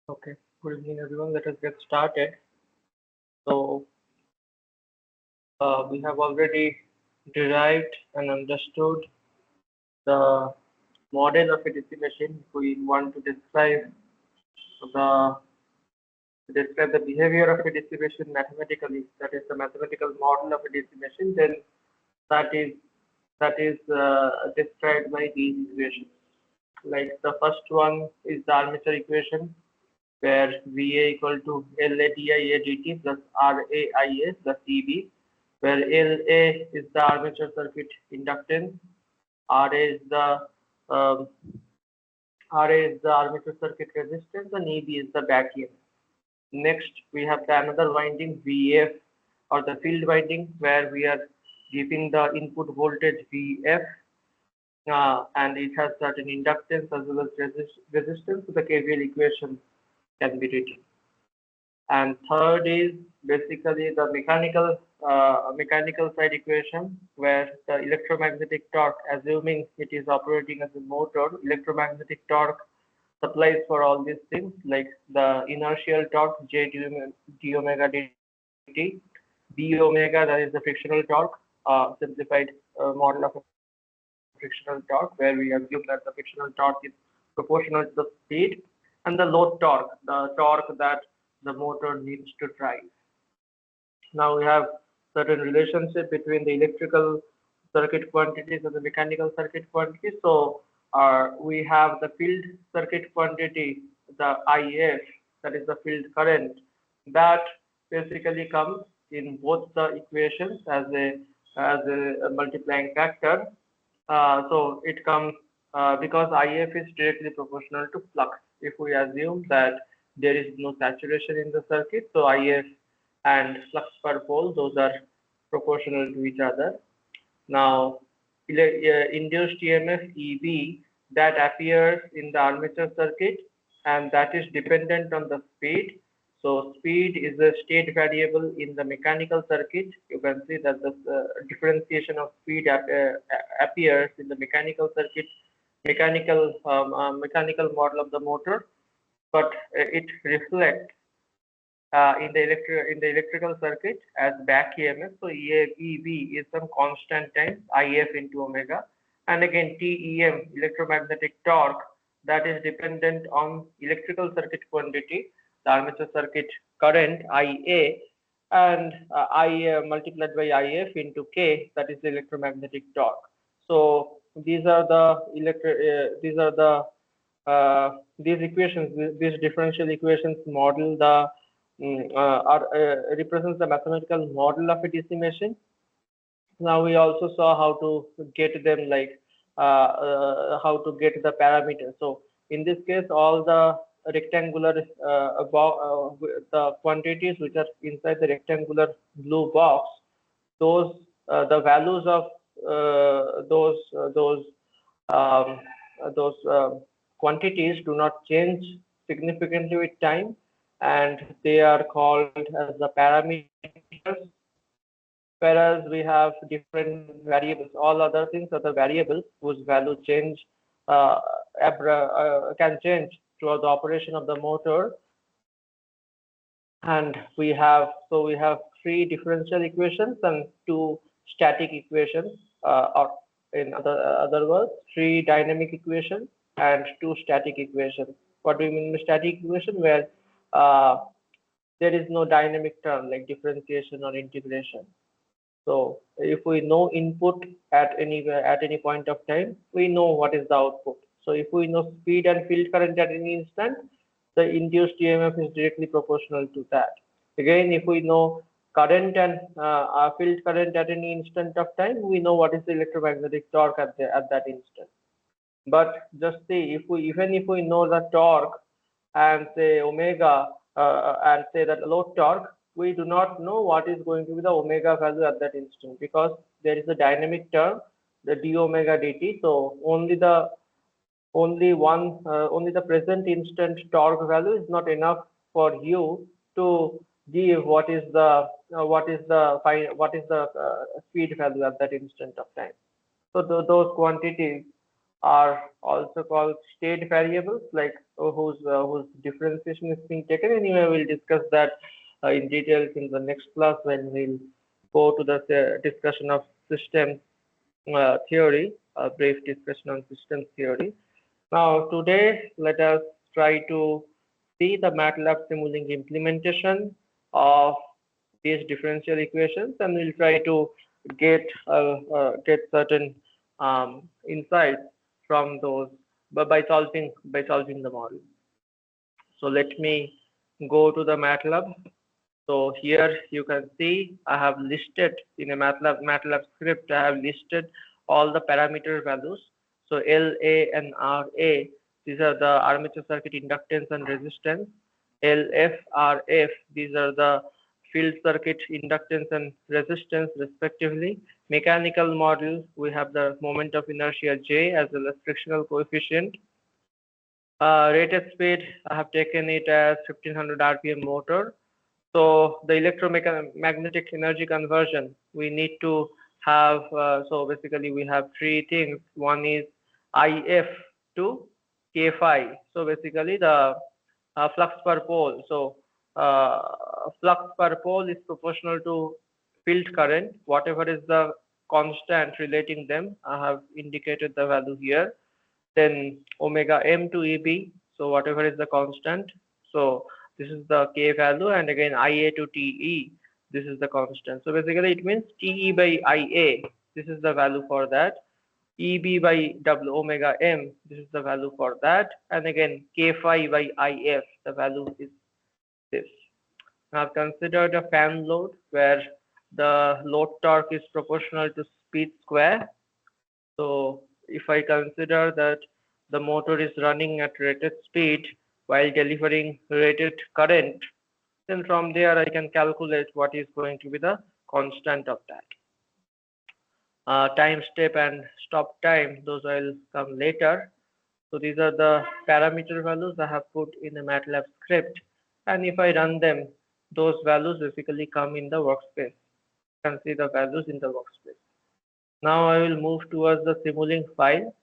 Okay, good evening everyone. Let us get started. So, we have already derived and understood the model of a DC machine. We want to the describe the behavior of a DC machine mathematically. That is the mathematical model of a DC machine. Then that is described by these equations. Like the first one is the armature equation, where VA equal to LA dt plus RAIA plus EB, where LA is the armature circuit inductance, RA is the um, RA is the armature circuit resistance, and EB is the back EMF. Next, we have the another winding VF, or the field winding, where we are giving the input voltage VF, and it has certain inductance as well as resistance. So the KVL equation can be written. And third is basically the mechanical side equation, where the electromagnetic torque, assuming it is operating as a motor, electromagnetic torque supplies for all these things, like the inertial torque J d omega dt, B omega, that is the frictional torque, simplified model of a frictional torque, where we assume that the frictional torque is proportional to the speed, and the load torque, the torque that the motor needs to drive. Now we have certain relationship between the electrical circuit quantities and the mechanical circuit quantities. So we have the field circuit quantity, the IF, that is the field current, that basically comes in both the equations as a multiplying factor. So it comes because IF is directly proportional to flux. If we assume that there is no saturation in the circuit, so IF and flux per pole, those are proportional to each other. Now, induced EMF EB, that appears in the armature circuit, and that is dependent on the speed. So speed is a state variable in the mechanical circuit. You can see that the differentiation of speed appears in the mechanical circuit, mechanical model of the motor, but it reflects in the electrical circuit as back EMF. So EB is some constant times IF into omega, and again TEM, electromagnetic torque, that is dependent on electrical circuit quantity, the armature circuit current IA, and I multiplied by IF into K, that is the electromagnetic torque. So these are these equations, these differential equations model the represents the mathematical model of a DC machine. Now we also saw how to get them, like how to get the parameters. So in this case, all the rectangular the quantities which are inside the rectangular blue box, those the values of um, those quantities do not change significantly with time, and they are called as the parameters, whereas we have different variables. All other things are the variables whose value change can change throughout the operation of the motor. And we have three differential equations and two static equations, or in other words, three dynamic equations and two static equations. What do you mean by static equation? Where there is no dynamic term like differentiation or integration. So if we know input at any point of time, we know what is the output. So if we know speed and field current at any instant, the induced EMF is directly proportional to that. Again, if we know current and field current at any instant of time, we know what is the electromagnetic torque at that instant. But just see, even if we know the torque and say omega, and say that load torque, we do not know what is going to be the omega value at that instant, because there is a dynamic term, the d omega dt. So only the present instant torque value is not enough for you to give what is the speed value at that instant of time. So those quantities are also called state variables, like whose differentiation is being taken. Anyway, we'll discuss that in details in the next class when we'll go to the discussion of system theory, a brief discussion on systems theory. Now, today, let us try to see the MATLAB Simulink implementation of these differential equations, and we'll try to get certain insights from those by solving the model. So let me go to the MATLAB. So here you can see I have listed in a MATLAB script, I have listed all the parameter values. So LA and RA, these are the armature circuit inductance and resistance. LF, RF, these are the field circuit inductance and resistance respectively. Mechanical model, we have the moment of inertia J as well as frictional coefficient. Rated speed, I have taken it as 1500 RPM motor. So the electromagnetic energy conversion, we need to have, so basically we have three things. One is IF to K phi. So basically the flux per pole. So flux per pole is proportional to field current, whatever is the constant relating them. I have indicated the value here. Then omega m to EB, so whatever is the constant. So this is the K value, and again IA to TE, this is the constant. So basically it means TE by IA, this is the value for that. EB by W omega m, this is the value for that. And again K phi by IF, the value is this. Now I've considered a fan load where the load torque is proportional to speed square. So if I consider that the motor is running at rated speed while delivering rated current, then from there I can calculate what is going to be the constant of that. Time step and stop time, those will come later. So these are the parameter values I have put in the MATLAB script, and if I run them, those values basically come in the workspace. You can see the values in the workspace. Now I will move towards the Simulink file.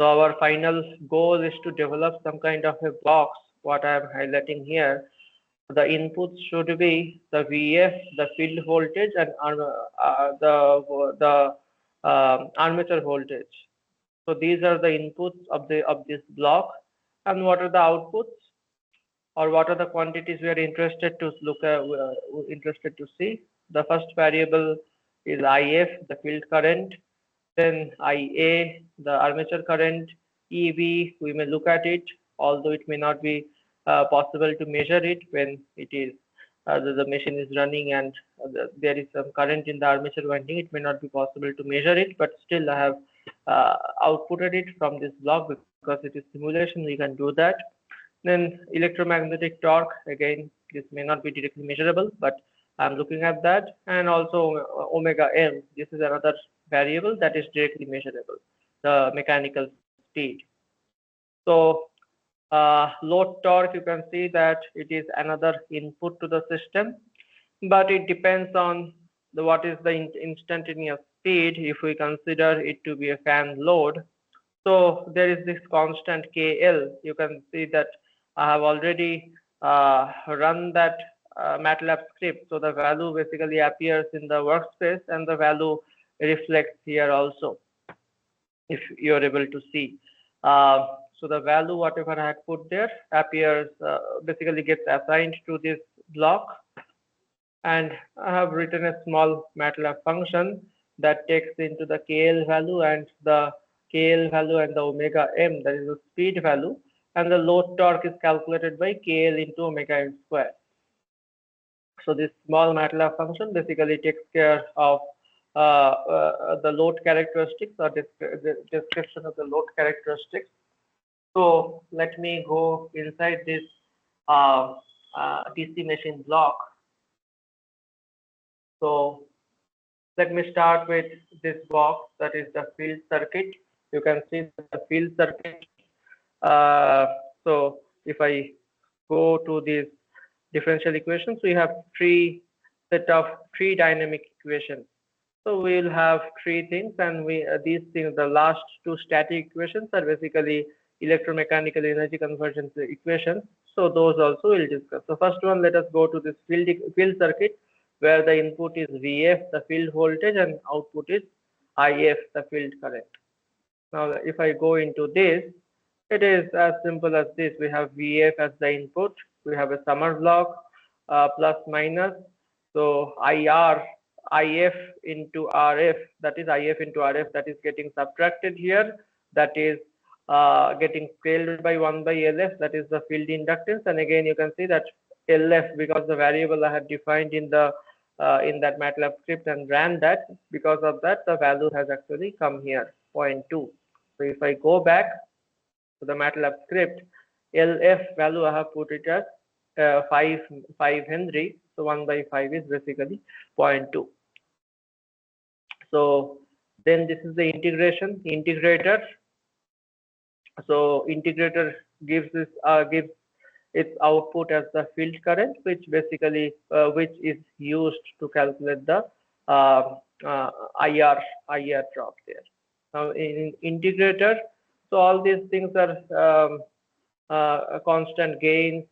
So our final goal is to develop some kind of a box, what I am highlighting here. The inputs should be the VF, the field voltage, and the armature voltage. So these are the inputs of this block. And what are the outputs, or what are the quantities we are interested to look at, interested to see? The first variable is IF, the field current. Then IA, the armature current. EB, we may look at it, although it may not be possible to measure it when it is the machine is running and there is some current in the armature winding. It may not be possible to measure it, but still I have outputted it from this block because it is simulation. We can do that. Then electromagnetic torque, again, this may not be directly measurable, but I'm looking at that. And also omega m, this is another variable that is directly measurable, the mechanical speed. So load torque, you can see that it is another input to the system, but it depends on what is the instantaneous speed if we consider it to be a fan load. So there is this constant KL. You can see that I have already run that MATLAB script. So the value basically appears in the workspace and the value reflects here also, if you are able to see. So the value, whatever I had put there, appears, basically gets assigned to this block. And I have written a small MATLAB function that takes into the KL value and the omega m, that is the speed value, and the load torque is calculated by KL into omega m square. So this small MATLAB function basically takes care of the load characteristics, or the description of the load characteristics. So let me go inside this DC machine block. So let me start with this box, that is the field circuit. You can see the field circuit. So if I go to these differential equations, we have three dynamic equations. So we will have three things, and these things, the last two static equations are basically electromechanical energy conversion equations. So those also we'll discuss. So first one, let us go to this field circuit, where the input is Vf, the field voltage, and output is If, the field current. Now, if I go into this, it is as simple as this. We have Vf as the input. We have a summer block, plus minus. So If into Rf, that is If into Rf, that is getting subtracted here. That is getting scaled by 1 by Lf, that is the field inductance. And again, you can see that Lf, because the variable I had defined in in that MATLAB script and ran that, because of that, the value has actually come here, 0.2. So if I go back to the MATLAB script, LF value I have put it as 5 Henry. So 1 by 5 is basically 0.2. So then this is the integrator. So integrator gives its output as the field current, which basically which is used to calculate the uh, IR drop there. Now in integrator, so all these things are a constant gain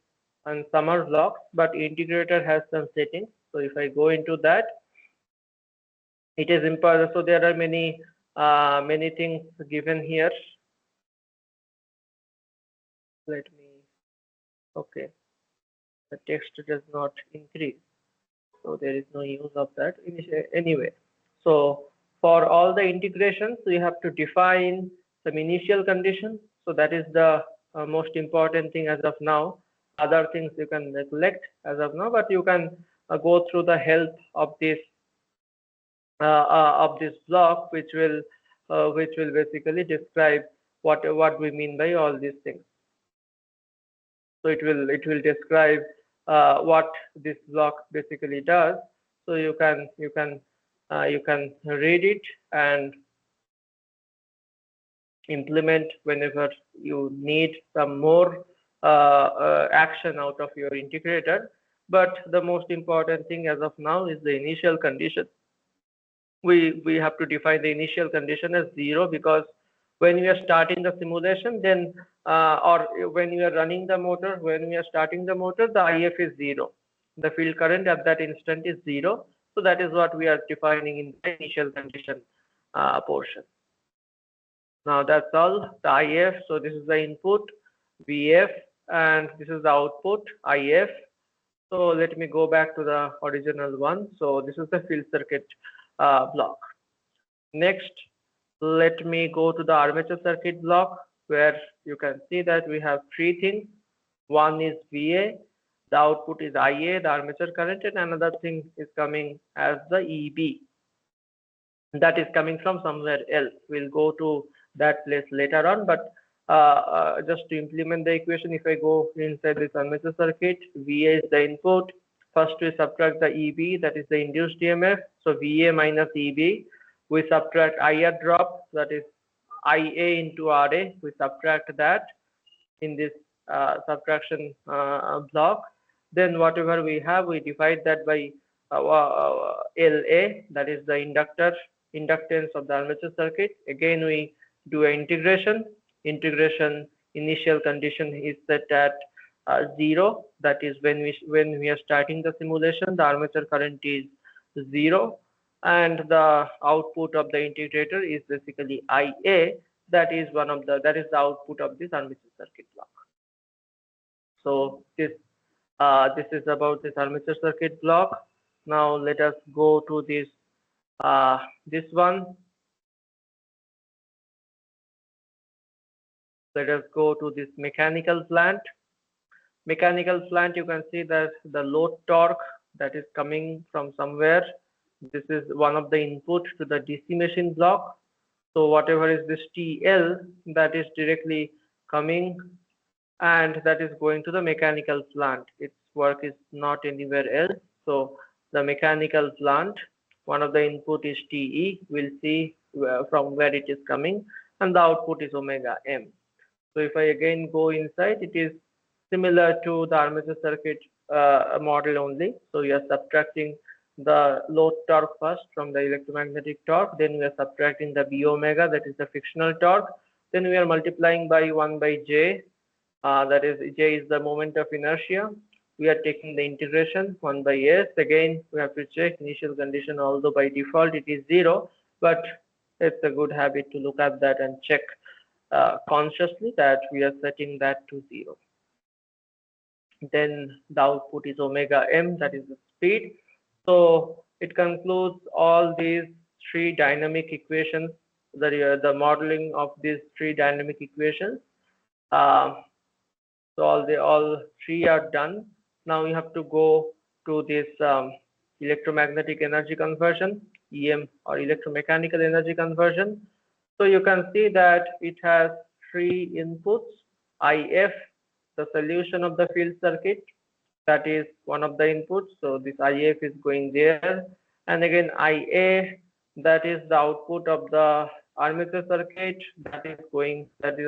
and summer blocks, but integrator has some settings. So if I go into that, it is important. So there are many things given here. Let me, okay, the text does not increase, so there is no use of that anyway. So for all the integrations, we have to define some initial conditions. So that is the most important thing as of now. Other things you can neglect as of now, but you can go through the help of this block, which will basically describe what we mean by all these things. So it will describe what this block basically does. So you can read it and implement whenever you need some more action out of your integrator. But the most important thing as of now is the initial condition. We have to define the initial condition as 0, because when we are starting the simulation, then or when we are running the motor, when we are starting the motor, the IF is 0. The field current at that instant is 0. So that is what we are defining in the initial condition portion. Now that's all, the IF. So this is the input VF, and this is the output IF. So let me go back to the original one. So this is the field circuit block. Next, let me go to the armature circuit block, where you can see that we have three things. One is VA, the output is IA, the armature current, and another thing is coming as the EB. That is coming from somewhere else. We'll go to that place later on, but just to implement the equation, if I go inside this armature circuit, VA is the input. First we subtract the EB, that is the induced EMF. So VA minus EB. We subtract IR drop, that is IA into RA. We subtract that in this subtraction block. Then whatever we have, we divide that by LA, that is the inductance of the armature circuit. Again, we do an integration. Initial condition is set at 0. That is when we are starting the simulation, the armature current is 0, and the output of the integrator is basically IA. That is the output of this armature circuit block. So this is about this armature circuit block. Now let us go to this one. Let us go to this mechanical plant. Mechanical plant, you can see that the load torque that is coming from somewhere. This is one of the input to the DC machine block. So whatever is this TL, that is directly coming, and that is going to the mechanical plant. Its work is not anywhere else. So the mechanical plant, one of the input is TE. We'll see from where it is coming, and the output is omega M. So if I again go inside, it is similar to the armature circuit model only. So you are subtracting the load torque first from the electromagnetic torque, then we are subtracting the B omega, that is the frictional torque, then we are multiplying by 1 by J, that is J is the moment of inertia. We are taking the integration 1 by S. Again, we have to check initial condition, although by default it is 0, but it's a good habit to look at that and check consciously that we are setting that to 0. Then the output is omega m, that is the speed. So it concludes all these three dynamic equations, the modeling of these three dynamic equations. So all three are done. Now we have to go to this electromagnetic energy conversion, EM, or electromechanical energy conversion. So you can see that it has three inputs: IF, the solution of the field circuit, that is one of the inputs. So this IF is going there, and again IA, that is the output of the armature circuit, that is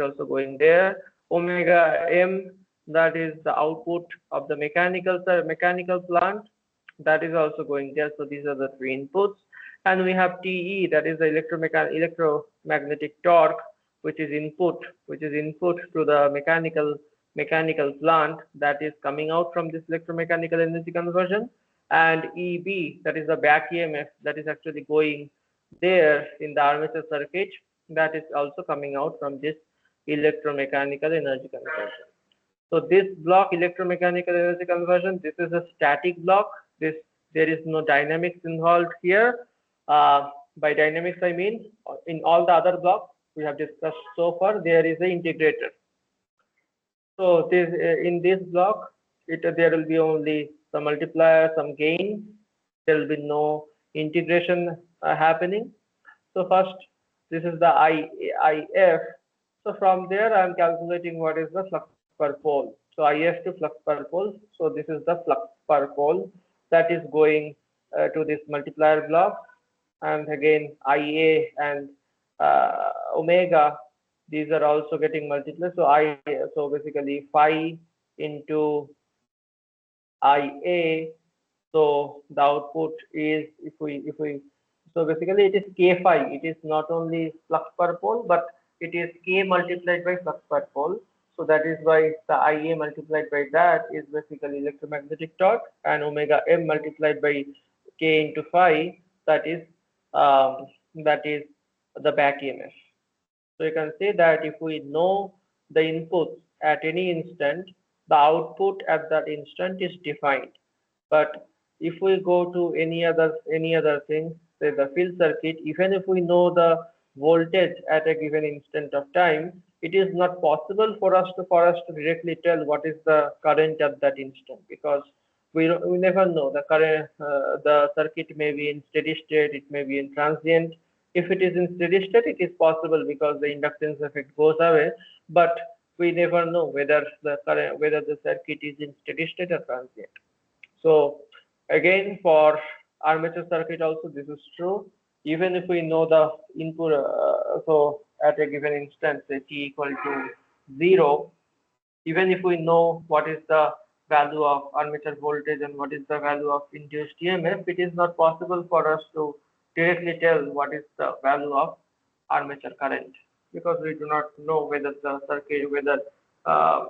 also going there. Omega M, that is the output of the mechanical plant, that is also going there. So these are the three inputs, and we have TE, that is the electromagnetic torque, which is input to the mechanical plant, that is coming out from this electromechanical energy conversion, and EB, that is the back EMF, that is actually going there in the armature circuit, that is also coming out from this electromechanical energy conversion. So this block, electromechanical energy conversion, this is a static block. There is no dynamics involved here. By dynamics, I mean in all the other blocks we have discussed so far, there is an integrator. So this in this block, there will be only some multiplier, some gain. There will be no integration happening. So first, this is the IF. So from there, I am calculating what is the flux per pole. So IF to flux per pole. So this is the flux per pole that is going to this multiplier block, and again IA and omega, these are also getting multiplied. So basically phi into IA. So the output is, if we so basically it is k phi. It is not only flux per pole, but it is k multiplied by flux per pole. So that is why the IA multiplied by that is basically electromagnetic torque, and omega m multiplied by k into phi, that is the back EMF. So you can say that if we know the inputs at any instant, the output at that instant is defined. But if we go to any other thing, say the field circuit, even if we know the voltage at a given instant of time, it is not possible for us to directly tell what is the current at that instant, because we never know the current. The circuit may be in steady state, it may be in transient. If it is in steady state, it is possible because the inductance effect goes away, but we never know whether the circuit is in steady state or transient. So again, for armature circuit also this is true. Even if we know the input, so at a given instant, say t equal to 0, even if we know what is the value of armature voltage and what is the value of induced EMF, it is not possible for us to directly tell what is the value of armature current, because we do not know whether uh,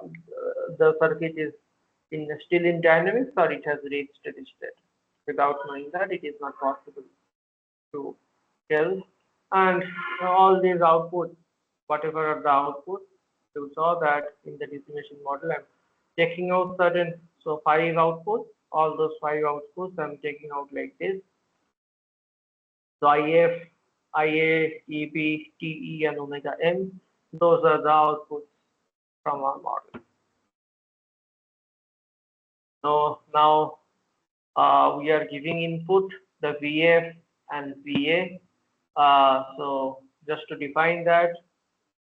the circuit is still in dynamics or it has reached steady state. Without knowing that, it is not possible to tell. And all these outputs, whatever are the outputs, you saw that in the decimation model, I'm taking out certain, so 5 outputs, all those 5 outputs I'm taking out like this. So IF, IA, EB, TE, and omega M, those are the outputs from our model. So now we are giving input the VF and VA. So just to define that,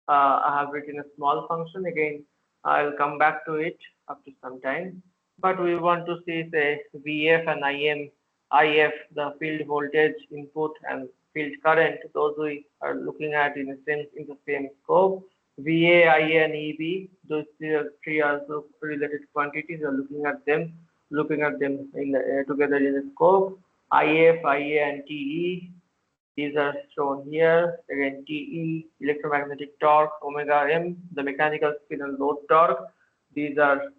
I have written a small function. Again, I'll come back to it after some time. But we want to see, say, VF and IF, the field voltage input and field current. Those we are looking at in the same scope. VA, IA, and EB. Those three are related quantities. We are looking at them in together in a scope. IF, IA, and TE. These are shown here. Again, TE, electromagnetic torque, omega M, the mechanical speed and load torque. These are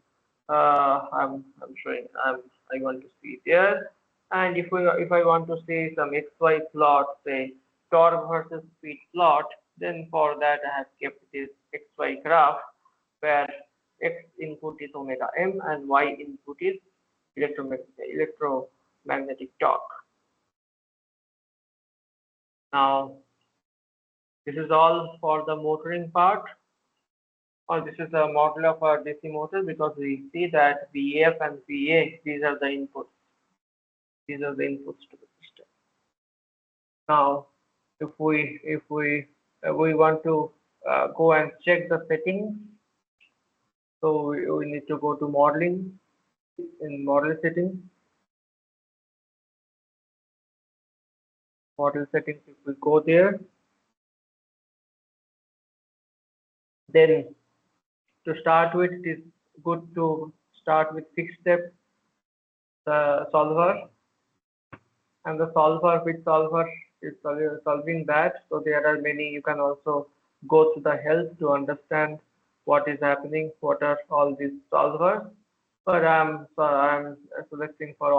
I'm showing. I want to see there. And if I want to see some XY plot, say torque versus speed plot, then for that I have kept this XY graph where X input is omega M and Y input is electromagnetic torque. Now, this is all for the motoring part, or this is a model of our DC motor because we see that VF and VA, these are the inputs. These are the inputs to the system. Now, if we want to go and check the settings, so we need to go to modeling. In model settings, if we go there, then to start with, it is good to start with fixed step solver, and the solver with solver is solving that. So there are many. You can also go to the help to understand what is happening, what are all these solvers. But I'm selecting for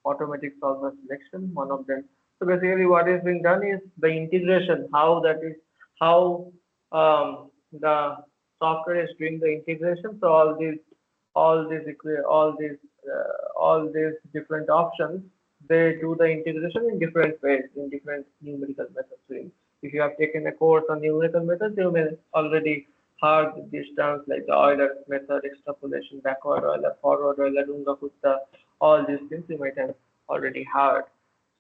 automatic solver selection, one of them. So basically what is being done is the integration, how the software is doing the integration. So all these different options, they do the integration in different ways, in different numerical methods. So if you have taken a course on numerical methods, you may already heard these terms like the Euler method, extrapolation, backward Euler, forward Euler, Runge-Kutta, all these things you might have already heard.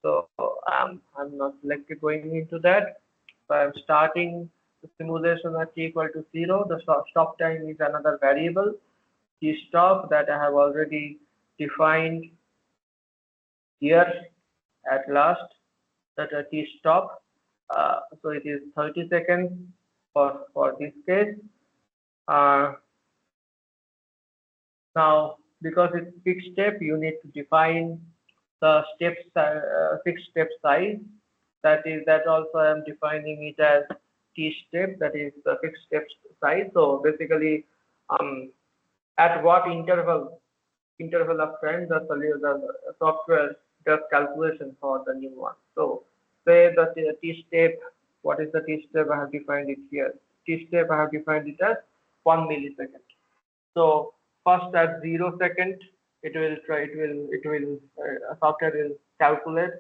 So I'm not going into that. So I'm starting the simulation at t equal to 0. The stop time is another variable, t stop, that I have already defined here at last, that a t stop. So it is 30 seconds for this case. Now, because it's fixed step, you need to define the fixed step size. That also I am defining it as t step, that is the fixed step size. So basically, at what interval of time the software does calculation for the new one. So say the t step, what is the t step? I have defined it here. T step I have defined it as 1 millisecond. So first at 0 second, software will calculate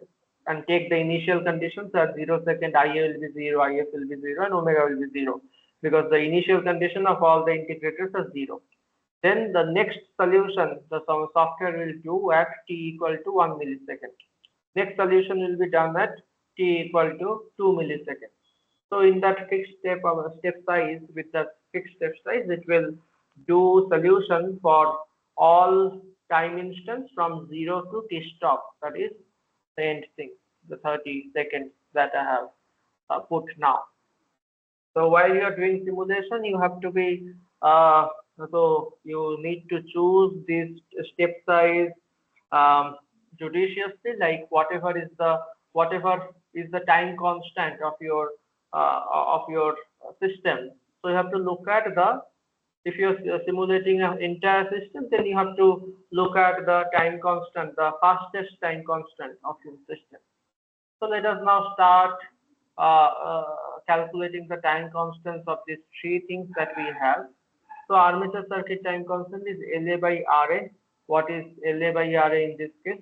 and take the initial conditions. At 0 second, IA will be 0, IF will be 0, and omega will be 0, because the initial condition of all the integrators is 0. Then the next solution, the software will do at t equal to 1 millisecond. Next solution will be done at t equal to 2 milliseconds. So in that fixed step size, with that fixed step size, it will do solution for all time instance from 0 to t stop. That is the end thing, the 30 seconds that I have put now. So while you are doing simulation, you have to be so you need to choose this step size judiciously, like whatever is the time constant of your system. So you have to look at if you're simulating an entire system, then you have to look at the time constant, the fastest time constant of your system. So let us now start calculating the time constants of these three things that we have. So armature circuit time constant is LA by RA. What is LA by RA in this case?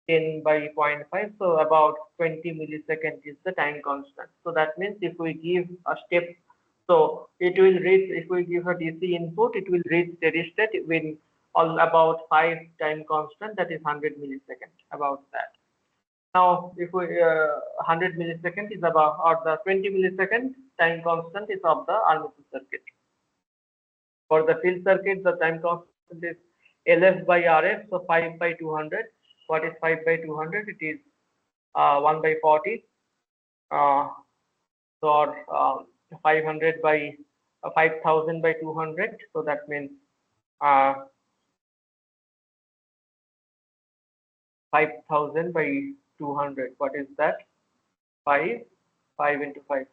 10 by 0.5. So about 20 milliseconds is the time constant. So that means if we give a step, so it will reach, if we give a DC input, it will reach steady state with all about 5 time constant, that is 100 milliseconds, about that. Now, if we 100 millisecond is about, or the 20 millisecond time constant is of the armature circuit. For the field circuit, the time constant is LF by RF, so 5 by 200. What is 5 by 200? It is 1 by 40. So 500 by 5000 by 200. So that means 5 5000 by 200. What is that? 5, 5 into 5,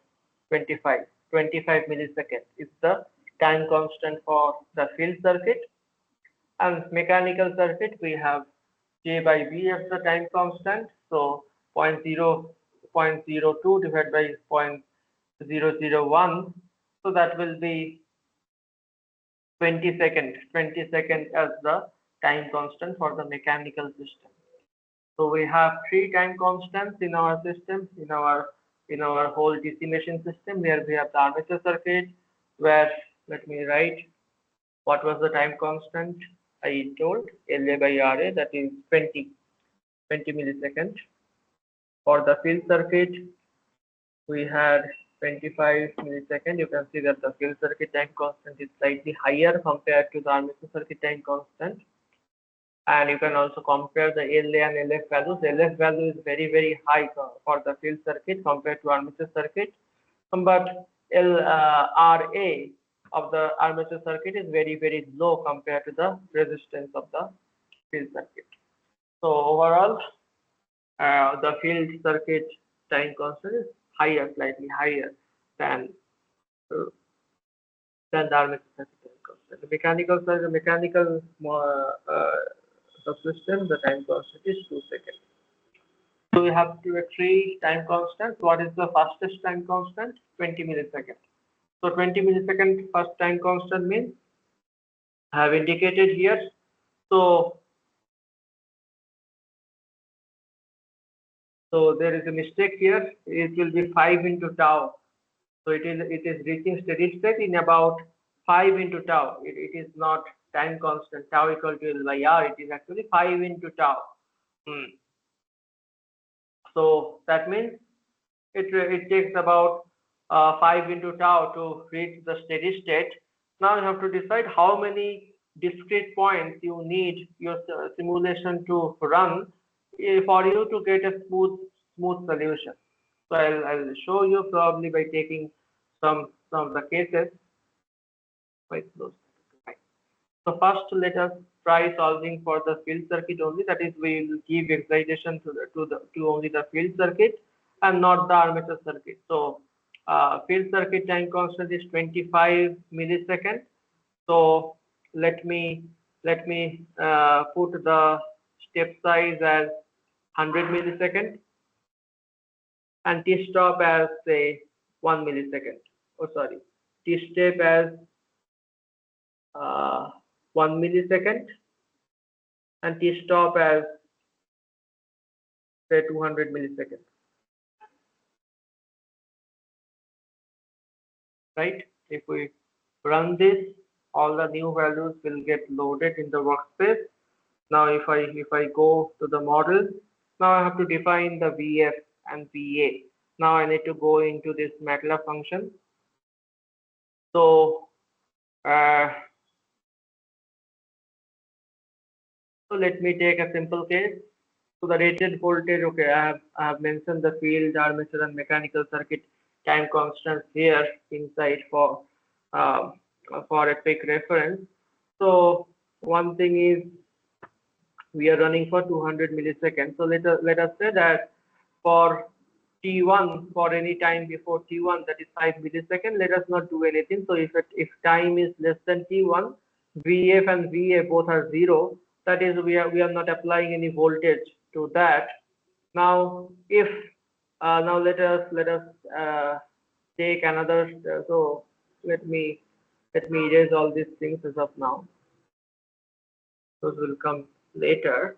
25. 25 milliseconds is the time constant for the field circuit. And mechanical circuit, we have K by B as the time constant. So 0.02 divided by 0.001. So that will be 20 seconds. 20 seconds as the time constant for the mechanical system. So we have three time constants in our system, in our whole DC machine system, where we have the armature circuit, where let me write what was the time constant. I told LA by RA, that is 20 milliseconds. For the field circuit, we had 25 milliseconds. You can see that the field circuit time constant is slightly higher compared to the armature circuit time constant. And you can also compare the LA and LF values. The LF value is very high for the field circuit compared to armature circuit, but RA of the armature circuit is very low compared to the resistance of the field circuit. So overall, the field circuit time constant is higher, slightly higher than the armature circuit time constant. The mechanical subsystem, the time constant is 2 seconds. So we have three time constants. What is the fastest time constant? 20 milliseconds. So 20 millisecond first time constant means I have indicated here. So there is a mistake here. It will be 5 into tau. So it is reaching steady state in about 5 into tau. It is not time constant tau equal to L by R. It is actually 5 into tau. So that means it takes about 5 into tau to reach the steady state. Now you have to decide how many discrete points you need your simulation to run for you to get a smooth solution. So I'll show you probably by taking some of the cases. Quite close. So first, let us try solving for the field circuit only. That is, we will give excitation to only the field circuit and not the armature circuit. So field circuit time constant is 25 milliseconds. So let me put the step size as 100 milliseconds and T stop as say 1 millisecond. Oh sorry, T step as 1 millisecond and T stop as say 200 milliseconds. Right? If we run this, all the new values will get loaded in the workspace. Now if I go to the model, now I have to define the VF and VA. Now I need to go into this MATLAB function. So so let me take a simple case. So the rated voltage, okay, I have mentioned the field, armature, and mechanical circuit time constants here inside for a quick reference. So one thing is we are running for 200 milliseconds. So let us say that for T1, for any time before T1, that is 5 milliseconds, let us not do anything. So if time is less than T1, VF and VA both are 0. That is, we are not applying any voltage to that. Now if now let us take another. So let me erase all these things as of now. Those will come later.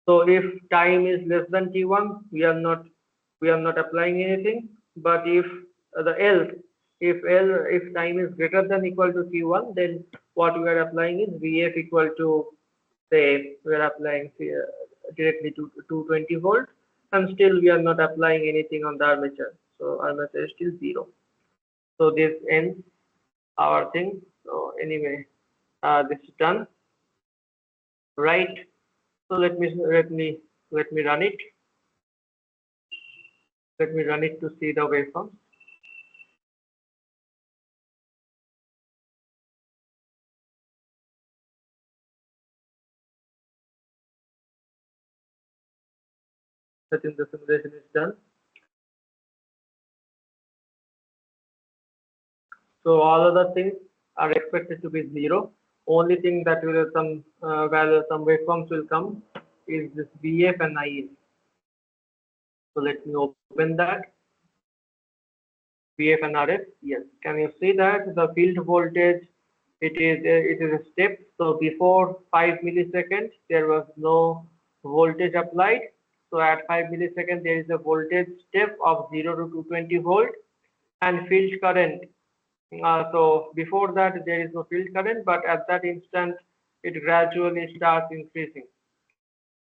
So if time is less than T1, we are not applying anything. But if if time is greater than equal to T1, then what we are applying is VF equal to, say, we are applying directly to 220 volts, and still we are not applying anything on the armature. So armature is still 0. So this ends our thing. So anyway, this is done. Right. So let me run it. Let me run it to see the waveform. that in the simulation is done. So all other things are expected to be 0. Only thing that will some value, some waveforms will come is this VF and IF. So let me open that. VF and RF. Yes. Can you see that the field voltage? It is a step. So before 5 milliseconds there was no voltage applied. So at 5 milliseconds there is a voltage step of 0 to 220 volt and field current. So before that there is no field current, but at that instant it gradually starts increasing.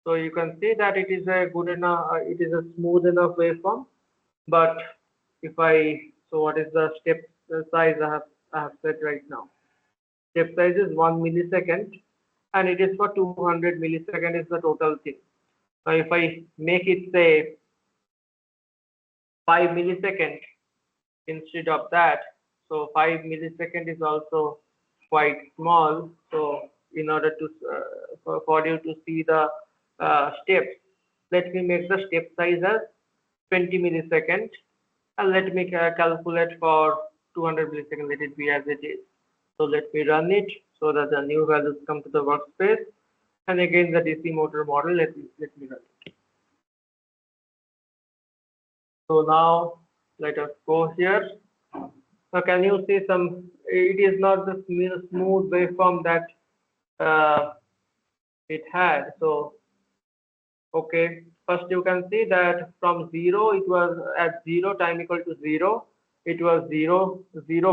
So you can see that it is a good enough, it is a smooth enough waveform. But if I, so what is the step size I have set right now? Step size is 1 millisecond, and it is for 200 millisecond is the total thing. Now if I make it say 5 millisecond instead of that, so 5 millisecond is also quite small. So in order to for you to see the steps, let me make the step size as 20 milliseconds, and let me calculate for 200 milliseconds. Let it be as it is. So let me run it so that the new values come to the workspace. And again the DC motor model. Let me run it. So now let us go here. So can you see some? It is not the smooth waveform that it had. So okay, first you can see that from 0 it was at 0 time equal to 0. It was 0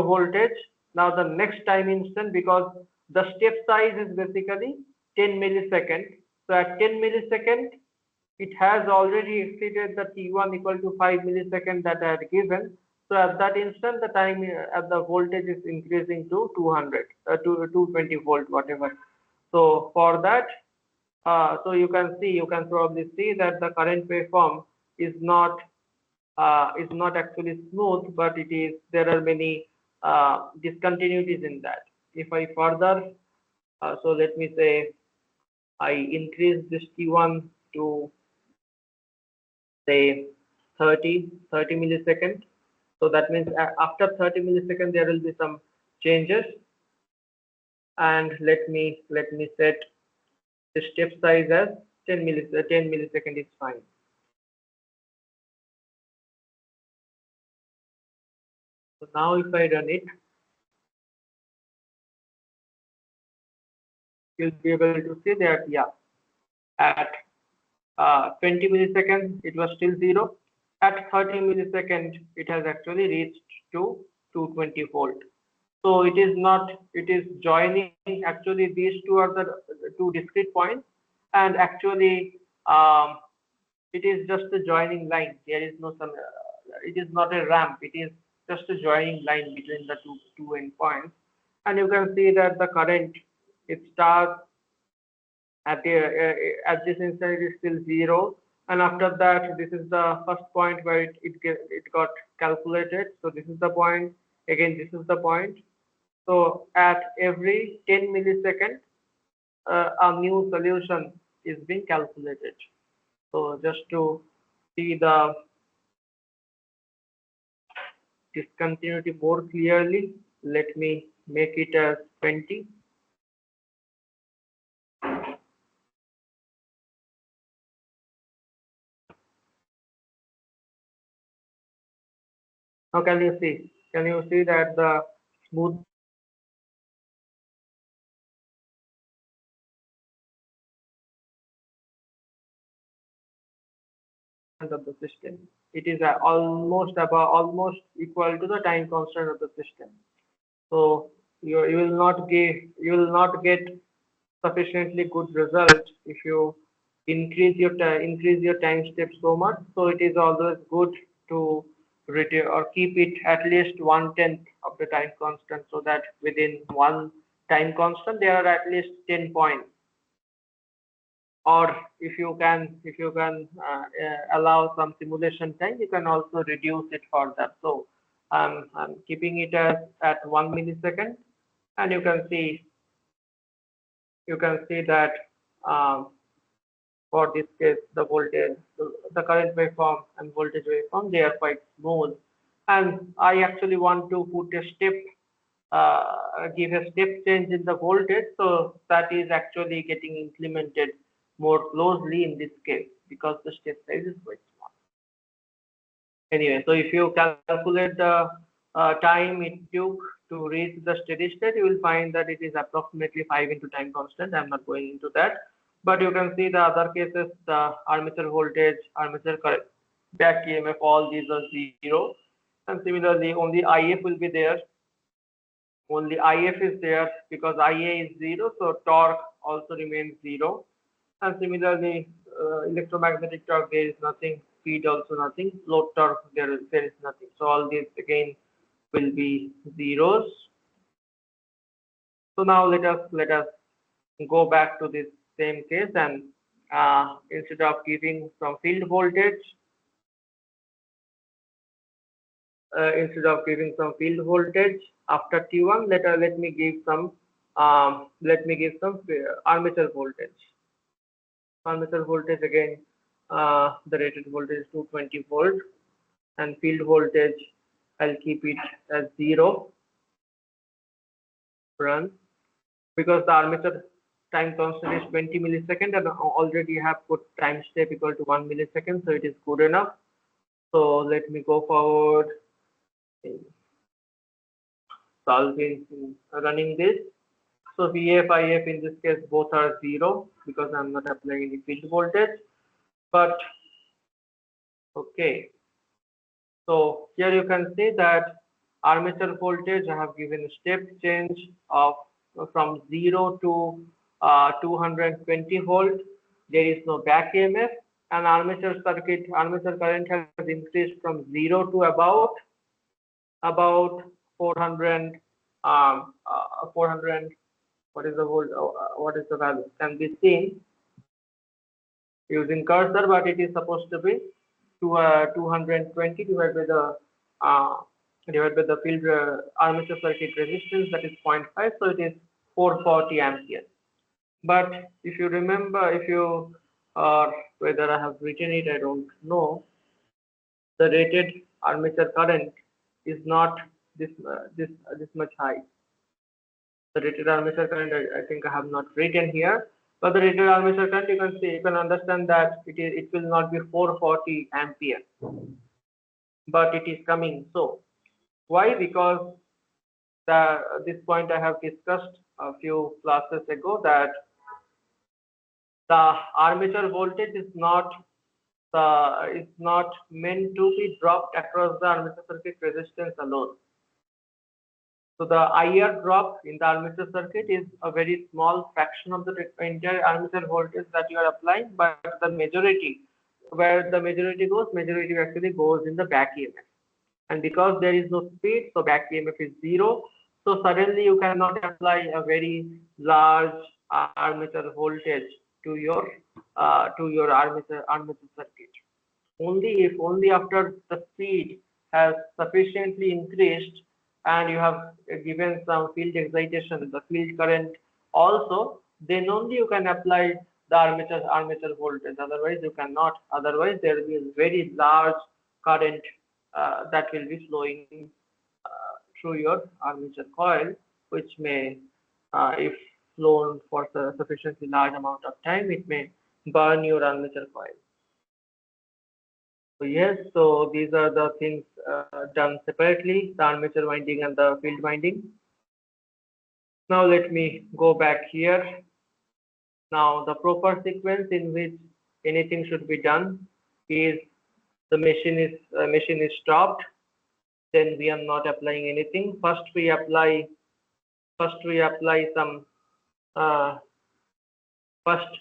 voltage. Now the next time instant, because the step size is basically 10 millisecond. So at 10 millisecond it has already exceeded the T1 equal to 5 millisecond that I had given. So at that instant, the time at the voltage is increasing to 200, to 220 volt, whatever. So for that, so you can probably see that the current waveform is not actually smooth, but it is, there are many discontinuities in that. If I further, so let me say I increase this T1 to say 30 milliseconds. So that means after 30 milliseconds there will be some changes, and let me set the step size as 10 millisecond is fine. So now if I run it, you'll be able to see that yeah, at 20 milliseconds it was still 0. At 30 milliseconds it has actually reached to 220 volt. So it is not, it is joining, actually these two are the two discrete points, and actually it is just a joining line. There is no some, it is not a ramp, it is just a joining line between the two endpoints. And you can see that the current, it starts at this instant it is still 0, and after that this is the first point where it got calculated. So this is the point, again this is the point. So at every 10 milliseconds a new solution is being calculated. So just to see the discontinuity more clearly, let me make it as 20. Now can you see? Can you see that the smooth of the system? It is almost equal to the time constant of the system. So you will not get sufficiently good result if you increase your time step so much. So it is always good to reduce or keep it at least 1/10 of the time constant, so that within one time constant there are at least 10 points. Or if you can allow some simulation time, you can also reduce it further. So I'm keeping it at 1 millisecond, and you can see that um, For this case, the voltage, the current waveform and voltage waveform, they are quite smooth. And I actually want to put a step, give a step change in the voltage, so that is actually getting implemented more closely in this case because the step size is quite small. Anyway, so if you calculate the time it took to reach the steady state, you will find that it is approximately 5 into time constant. I'm not going into that. But you can see the other cases, the armature voltage, armature current, back EMF, all these are 0. And similarly, only IF will be there. Only IF is there because IA is 0, so torque also remains 0. And similarly, electromagnetic torque, there is nothing, speed also nothing, load torque, there is nothing. So all these again will be zeros. So now let us go back to this same case, and instead of giving some field voltage, after T1, let me give some armature voltage. Armature voltage again, the rated voltage is 220 volt, and field voltage I'll keep it as 0 run, because the armature time constant is 20 millisecond, and already have put time step equal to 1 millisecond, so it is good enough. So let me go forward in solving, running this. So VF, IF in this case both are 0 because I'm not applying any field voltage. But okay, so here you can see that armature voltage I have given a step change of from 0 to 220 volt. There is no back EMF, and armature current has increased from 0 to about 400 400. What is the volt? What is the value? Can be seen using cursor, but it is supposed to be 220 divided by the field armature circuit resistance, that is 0.5, so it is 440 amperes. But if you remember, whether I have written it, I don't know, the rated armature current is not this much high. The rated armature current, I think I have not written here, but the rated armature current, you can understand that it will not be 440 ampere, but it is coming. So why? Because this point I have discussed a few classes ago, that the armature voltage is not meant to be dropped across the armature circuit resistance alone. So the IR drop in the armature circuit is a very small fraction of the entire armature voltage that you are applying, but the majority, where the majority actually goes in the back EMF. And because there is no speed, so back EMF is 0. So suddenly you cannot apply a very large armature voltage to your armature circuit. Only after the speed has sufficiently increased and you have given some field excitation, the field current also, then only you can apply the armature voltage. Otherwise you cannot. Otherwise there will be a very large current that will be flowing through your armature coil, which may, if flown for a sufficiently large amount of time, it may burn your armature coil. So yes, so these are the things done separately, the armature winding and the field winding. Now let me go back here. Now the proper sequence in which anything should be done is the machine is stopped. Then we are not applying anything. First we apply some first.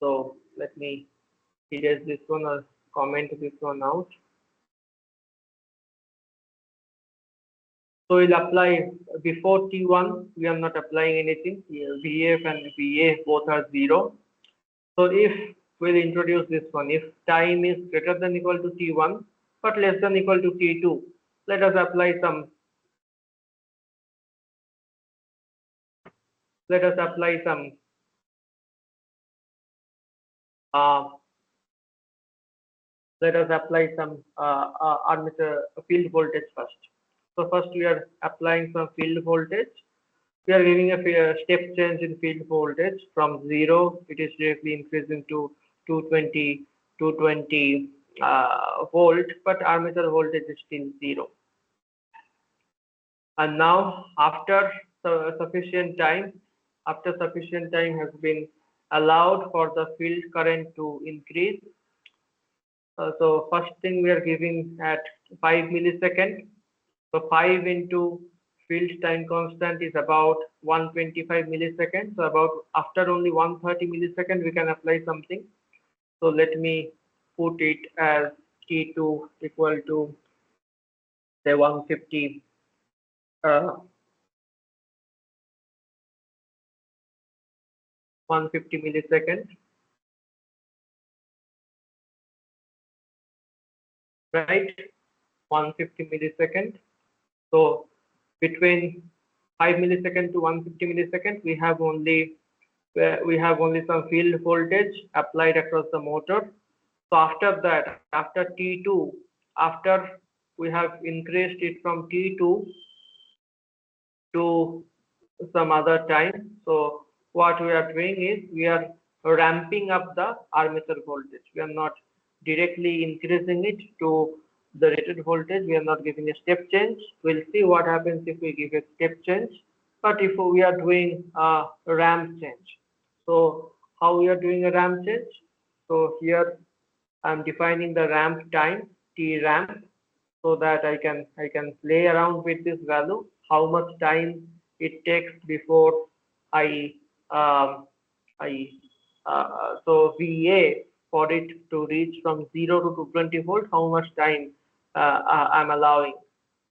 So let me erase this one or comment this one out. So we'll apply before T1, we are not applying anything. VF and VA both are 0. So if we'll introduce this one, if time is greater than equal to T1 but less than equal to T2, let us apply some Uh, Let us apply some armature field voltage first. So first we are applying some field voltage. We are giving a step change in field voltage from 0. It is directly increasing to 220 volt, but armature voltage is still 0. And now after sufficient time has been allowed for the field current to increase. So first thing we are giving at 5 millisecond. So 5 into field time constant is about 125 milliseconds. So about after only 130 milliseconds we can apply something. So let me put it as T2 equal to say 150 uh, 150 milliseconds, right? 150 milliseconds. So between 5 milliseconds to 150 milliseconds, we have only some field voltage applied across the motor. So after that, after T2, after we have increased it from T2 to some other time. So what we are doing is we are ramping up the armature voltage. We are not directly increasing it to the rated voltage. We are not giving a step change. We'll see what happens if we give a step change. But if we are doing a ramp change, so how we are doing a ramp change? So here I'm defining the ramp time, T ramp, so that I can play around with this value, how much time it takes before I I so VA for it to reach from 0 to 220 volt, how much time I'm allowing.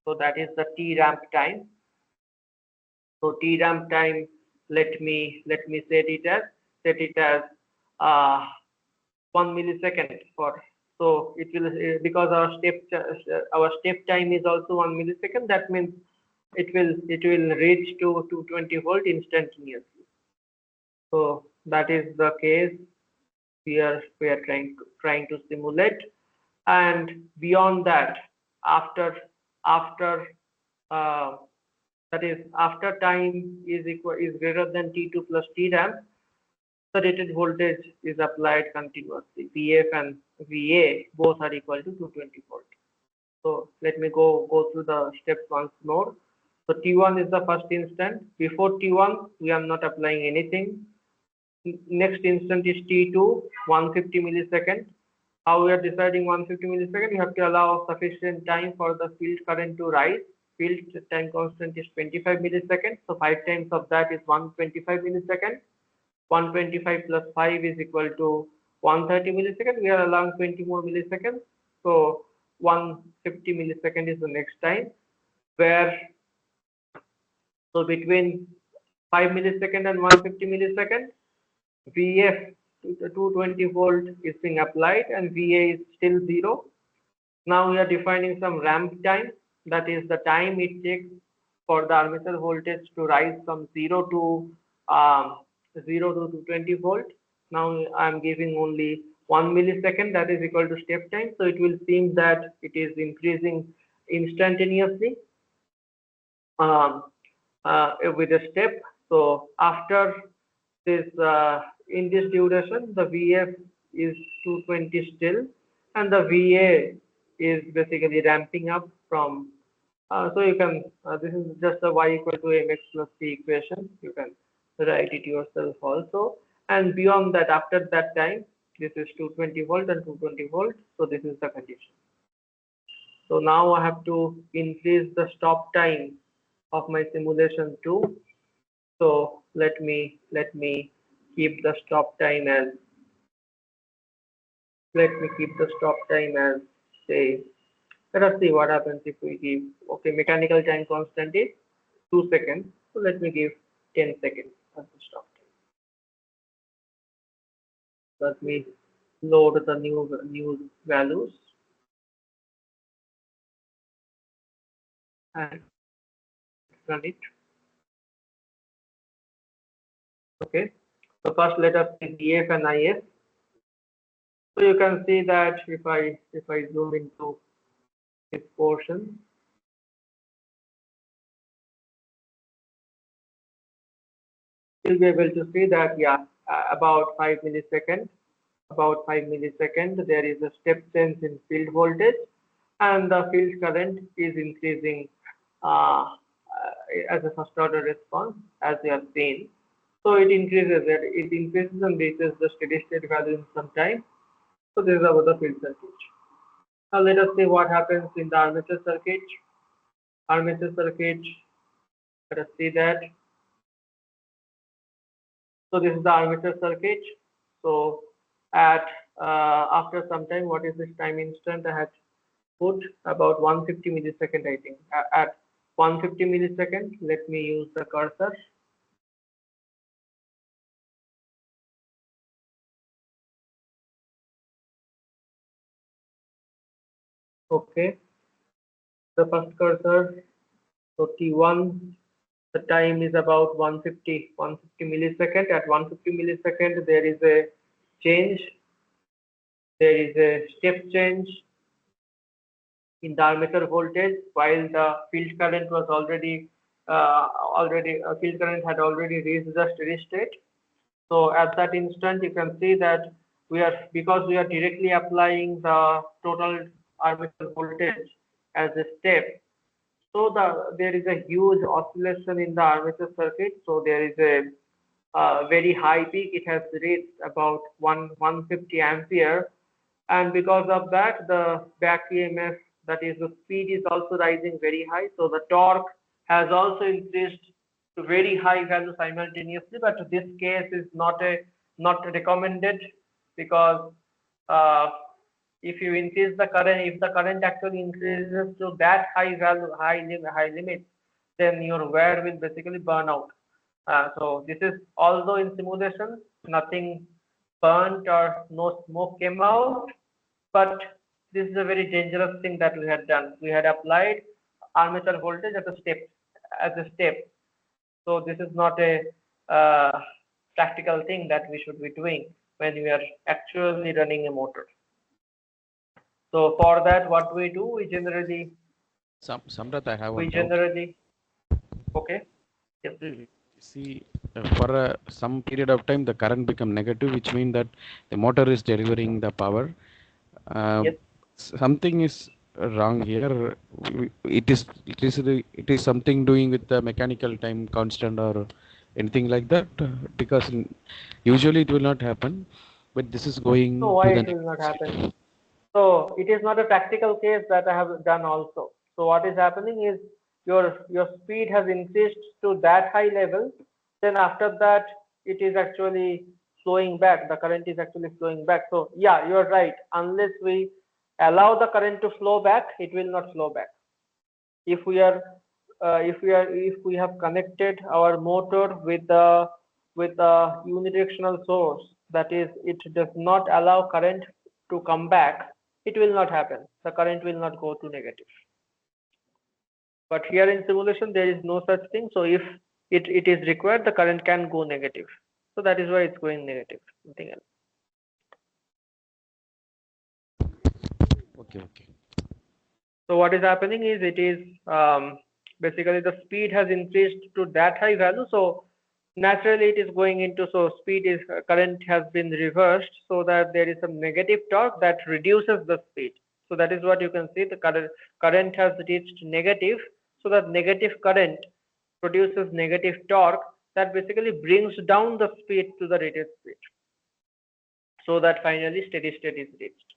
So that is the T ramp time. So T ramp time, let me set it as uh, 1 millisecond for. So it will because our step time is also 1 millisecond. That means it will reach to 220 volt instantaneously. So that is the case we are trying to simulate. And beyond that, after uh, that is after time is greater than T2 plus T ramp, the rated voltage is applied continuously. VF and VA both are equal to 220 volt. So let me go through the steps once more. So T1 is the first instant. Before T1, we are not applying anything. Next instant is T2, 150 millisecond. How we are deciding 150 millisecond? You have to allow sufficient time for the field current to rise. Field time constant is 25 milliseconds. So 5 times of that is 125 milliseconds. 125 plus 5 is equal to 130 milliseconds. We are allowing 20 more milliseconds. So 150 millisecond is the next time, where so between 5 millisecond and 150 millisecond, VF to the 220 volt is being applied and VA is still 0. Now we are defining some ramp time, that is the time it takes for the armature voltage to rise from 0 to 220 volt. Now I am giving only 1 millisecond, that is equal to step time. So it will seem that it is increasing instantaneously um, with a step. So after this, in this duration, the VF is 220 still, and the VA is basically ramping up from. So you can, this is just a y equal to mx plus c equation. You can write it yourself also. And beyond that, after that time, this is 220 volt and 220 volt. So this is the condition. So now I have to increase the stop time of my simulation too. So let me keep the stop time as say, let us see what happens if we give, okay, mechanical time constant is 2 seconds. So let me give 10 seconds as the stop time. Let me load the new values and run it. Okay. So first let us see DF and IF. So you can see that if I zoom into this portion, you'll be able to see that about 5 milliseconds, there is a step change in field voltage, and the field current is increasing uh, as a first order response, as we have seen. So it increases and reaches the steady state value in some time. So this is about the field circuit. Now let us see what happens in the armature circuit. Armature circuit, let us see that. So this is the armature circuit. So at after some time, what is this time instant? I had put about 150 millisecond, I think. At 150 millisecond, let me use the cursor. Okay, the first cursor. So T1, the time is about 150 millisecond. At 150 millisecond, there is a change. There is a step change in the armature voltage, while the field current was field current had already reached the steady state. So at that instant, you can see that because we are directly applying the total armature voltage as a step. So there is a huge oscillation in the armature circuit. So there is a very high peak. It has reached about 150 ampere, and because of that, the back EMF, that is the speed, is also rising very high. So the torque has also increased to very high value simultaneously. But this case is not recommended, because uh, if you increase the current, if the current actually increases to that high value, high limit, then your wire will basically burn out. So this is, although in simulation nothing burnt or no smoke came out, but this is a very dangerous thing that we had done. We had applied armature voltage as a step. So this is not a practical thing that we should be doing when we are actually running a motor. So for that, what we do, we generally Samrat, I have we one doubt. generally okay. Yes. See, for some period of time, the current become negative, which means that the motor is delivering the power. Yes. Something is wrong here. It is something doing with the mechanical time constant or anything like that, because usually it will not happen, but this is So going why to the it will negative not state. happen? So it is not a practical case that I have done also. So what is happening is your speed has increased to that high level. Then after that, it is actually flowing back. The current is actually flowing back. So yeah, you are right. Unless we allow the current to flow back, it will not flow back. If if we have connected our motor with a unidirectional source, that is, it does not allow current to come back, it will not happen. The current will not go to negative. But here in simulation, there is no such thing. So if it is required, the current can go negative. So that is why it's going negative. Nothing else. Okay, okay. So what is happening is, it is basically the speed has increased to that high value. So naturally it is going into, so speed is current has been reversed, so that there is some negative torque that reduces the speed. So that is what you can see, the current has reached negative. So that negative current produces negative torque that basically brings down the speed to the rated speed, so that finally steady state is reached,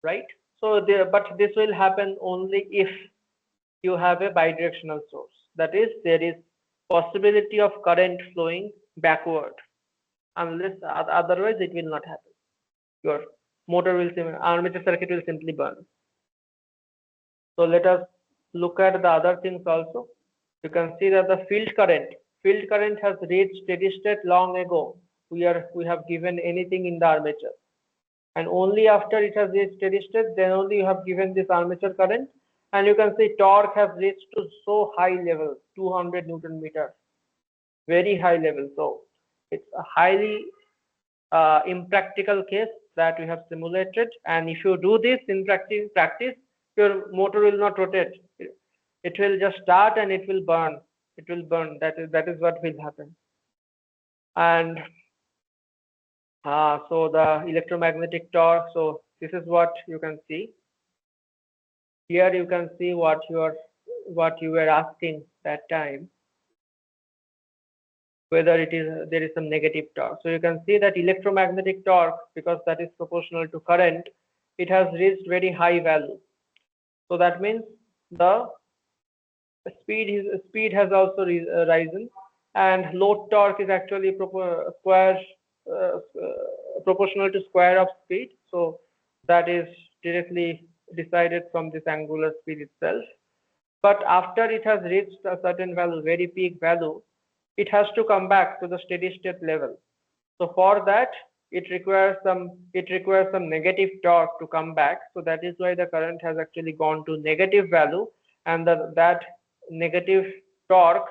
right? So but this will happen only if you have a bidirectional source. That is, there is possibility of current flowing backward. Unless otherwise, it will not happen. Your armature circuit will simply burn. So let us look at the other things also. You can see that the field current has reached steady state long ago. We have given anything in the armature, and only after it has reached steady state, then only you have given this armature current, and you can see torque has reached to so high level, 200 Newton meter, very high level. So it's a highly impractical case that we have simulated, and if you do this in practice, your motor will not rotate. It will just start and it will burn. It will burn. That is what will happen. And so the electromagnetic torque. So this is what you can see. Here you can see what you were asking that time, whether there is some negative torque. So you can see that electromagnetic torque, because that is proportional to current, it has reached very high value. So that means the speed has also risen, and load torque is actually proportional to square of speed. So that is directly decided from this angular speed itself. But after it has reached a certain value, very peak value, it has to come back to the steady state level. So for that, it requires some negative torque to come back. So that is why the current has actually gone to negative value, and that negative torque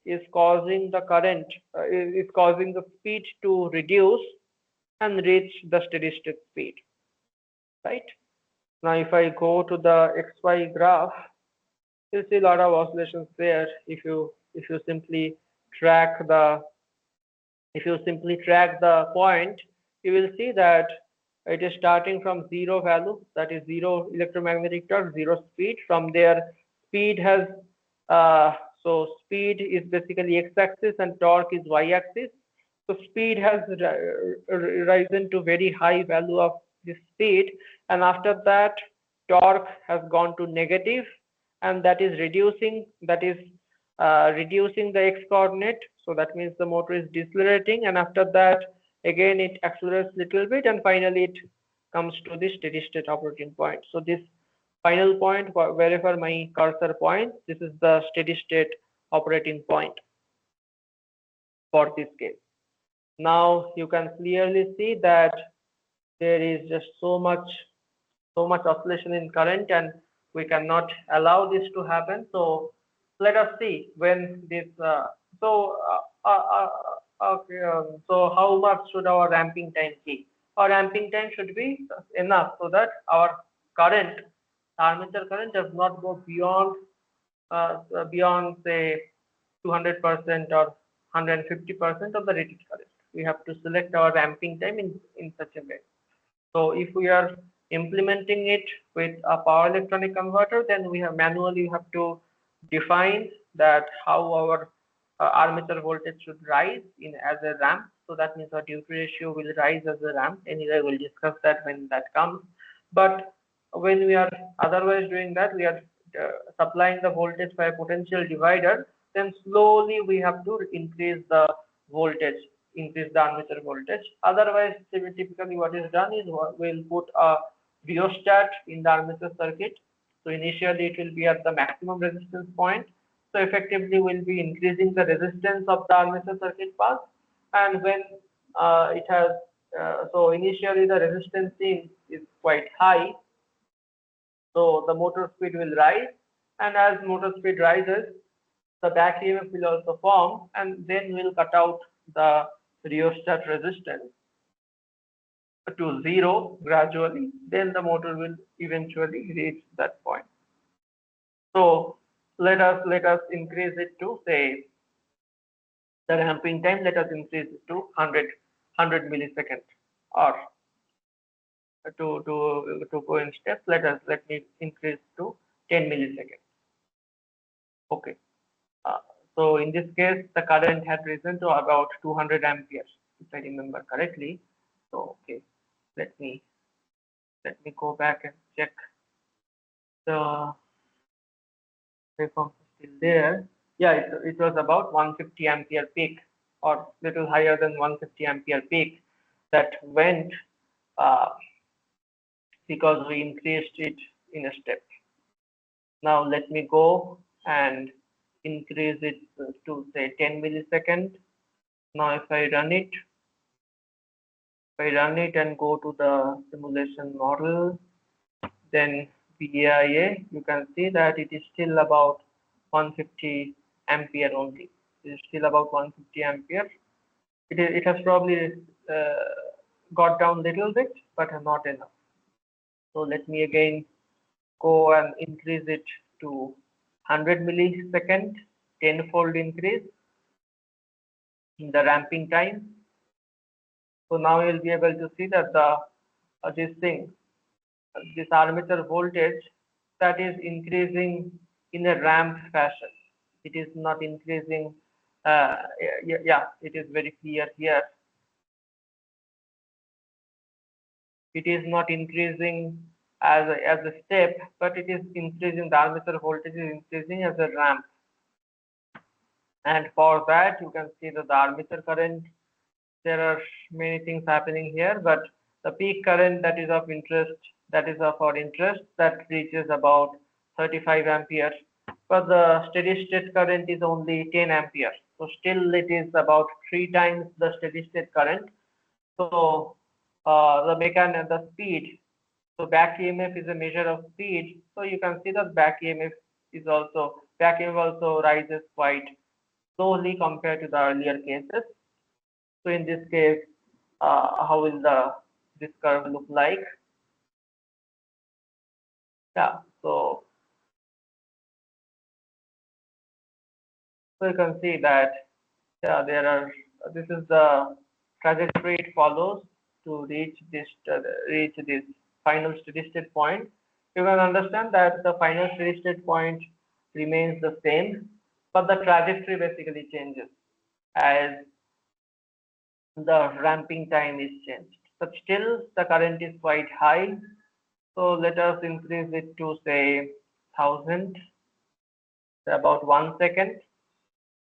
is causing the current is causing the speed to reduce and reach the steady state speed. Right now, if I go to the XY graph, you'll see a lot of oscillations there. If you simply track the point, you will see that it is starting from zero value, that is zero electromagnetic torque, zero speed. From there, speed has speed is basically x-axis and torque is y-axis. So speed has risen to very high value of this speed, and after that, torque has gone to negative, and that is reducing the x coordinate. So that means the motor is decelerating, and after that again it accelerates little bit, and finally it comes to the steady state operating point. So this final point, wherever my cursor points, this is the steady state operating point for this case. Now you can clearly see that there is just so much oscillation in current, and we cannot allow this to happen. So let us see when this okay, so how much should our ramping time be? Our ramping time should be enough so that our armature current does not go beyond say 200% or 150% of the rated current. We have to select our ramping time in such a way. So if we are implementing it with a power electronic converter, then we have to define that how our armature voltage should rise in as a ramp. So that means our duty ratio will rise as a ramp. Anyway, we'll discuss that when that comes. But when we are otherwise doing that, we are supplying the voltage by a potential divider. Then slowly we have to increase the voltage, increase the armature voltage. Otherwise, typically what is done is we'll put a rheostat in the armature circuit. So initially it will be at the maximum resistance point. So effectively we'll be increasing the resistance of the armature circuit path, and when it has so initially the resistance is quite high, so the motor speed will rise, and as motor speed rises, the back EMF will also form, and then we'll cut out the rheostat resistance to zero gradually. Then the motor will eventually reach that point. So let us increase it to say the ramping time. Let us increase it to 100 milliseconds, or to go in steps. Let me increase to 10 milliseconds. Okay. So in this case, the current had risen to about 200 amperes, if I remember correctly. So okay, let me go back and check the waveform still there. Yeah, it was about 150 ampere peak, or little higher than 150 ampere peak, that went because we increased it in a step. Now let me go and increase it to say 10 milliseconds. Now if I run it and go to the simulation model, then VAIA, you can see that it is still about 150 ampere only. It is still about 150 ampere. It has probably got down little bit, but not enough. So let me again go and increase it to 100 millisecond, tenfold increase in the ramping time. So now you'll be able to see that the this thing, this armature voltage, that is increasing in a ramp fashion. It is not increasing. Yeah, it is very clear here. It is not increasing as a step, but it is increasing. The armature voltage is increasing as a ramp. And for that, you can see that the armature current, there are many things happening here, but the peak current that is of interest, that is of our interest, that reaches about 35 amperes. But the steady state current is only 10 amperes. So still it is about 3 times the steady state current. So the speed, so back EMF is a measure of speed. So you can see that back EMF also rises quite slowly compared to the earlier cases. So in this case, how will this curve look like? Yeah, so you can see that, yeah, this is the trajectory it follows to reach this final steady state point. You can understand that the final steady state point remains the same, but the trajectory basically changes as the ramping time is changed. But still, the current is quite high. So let us increase it to say 1000, about 1 second.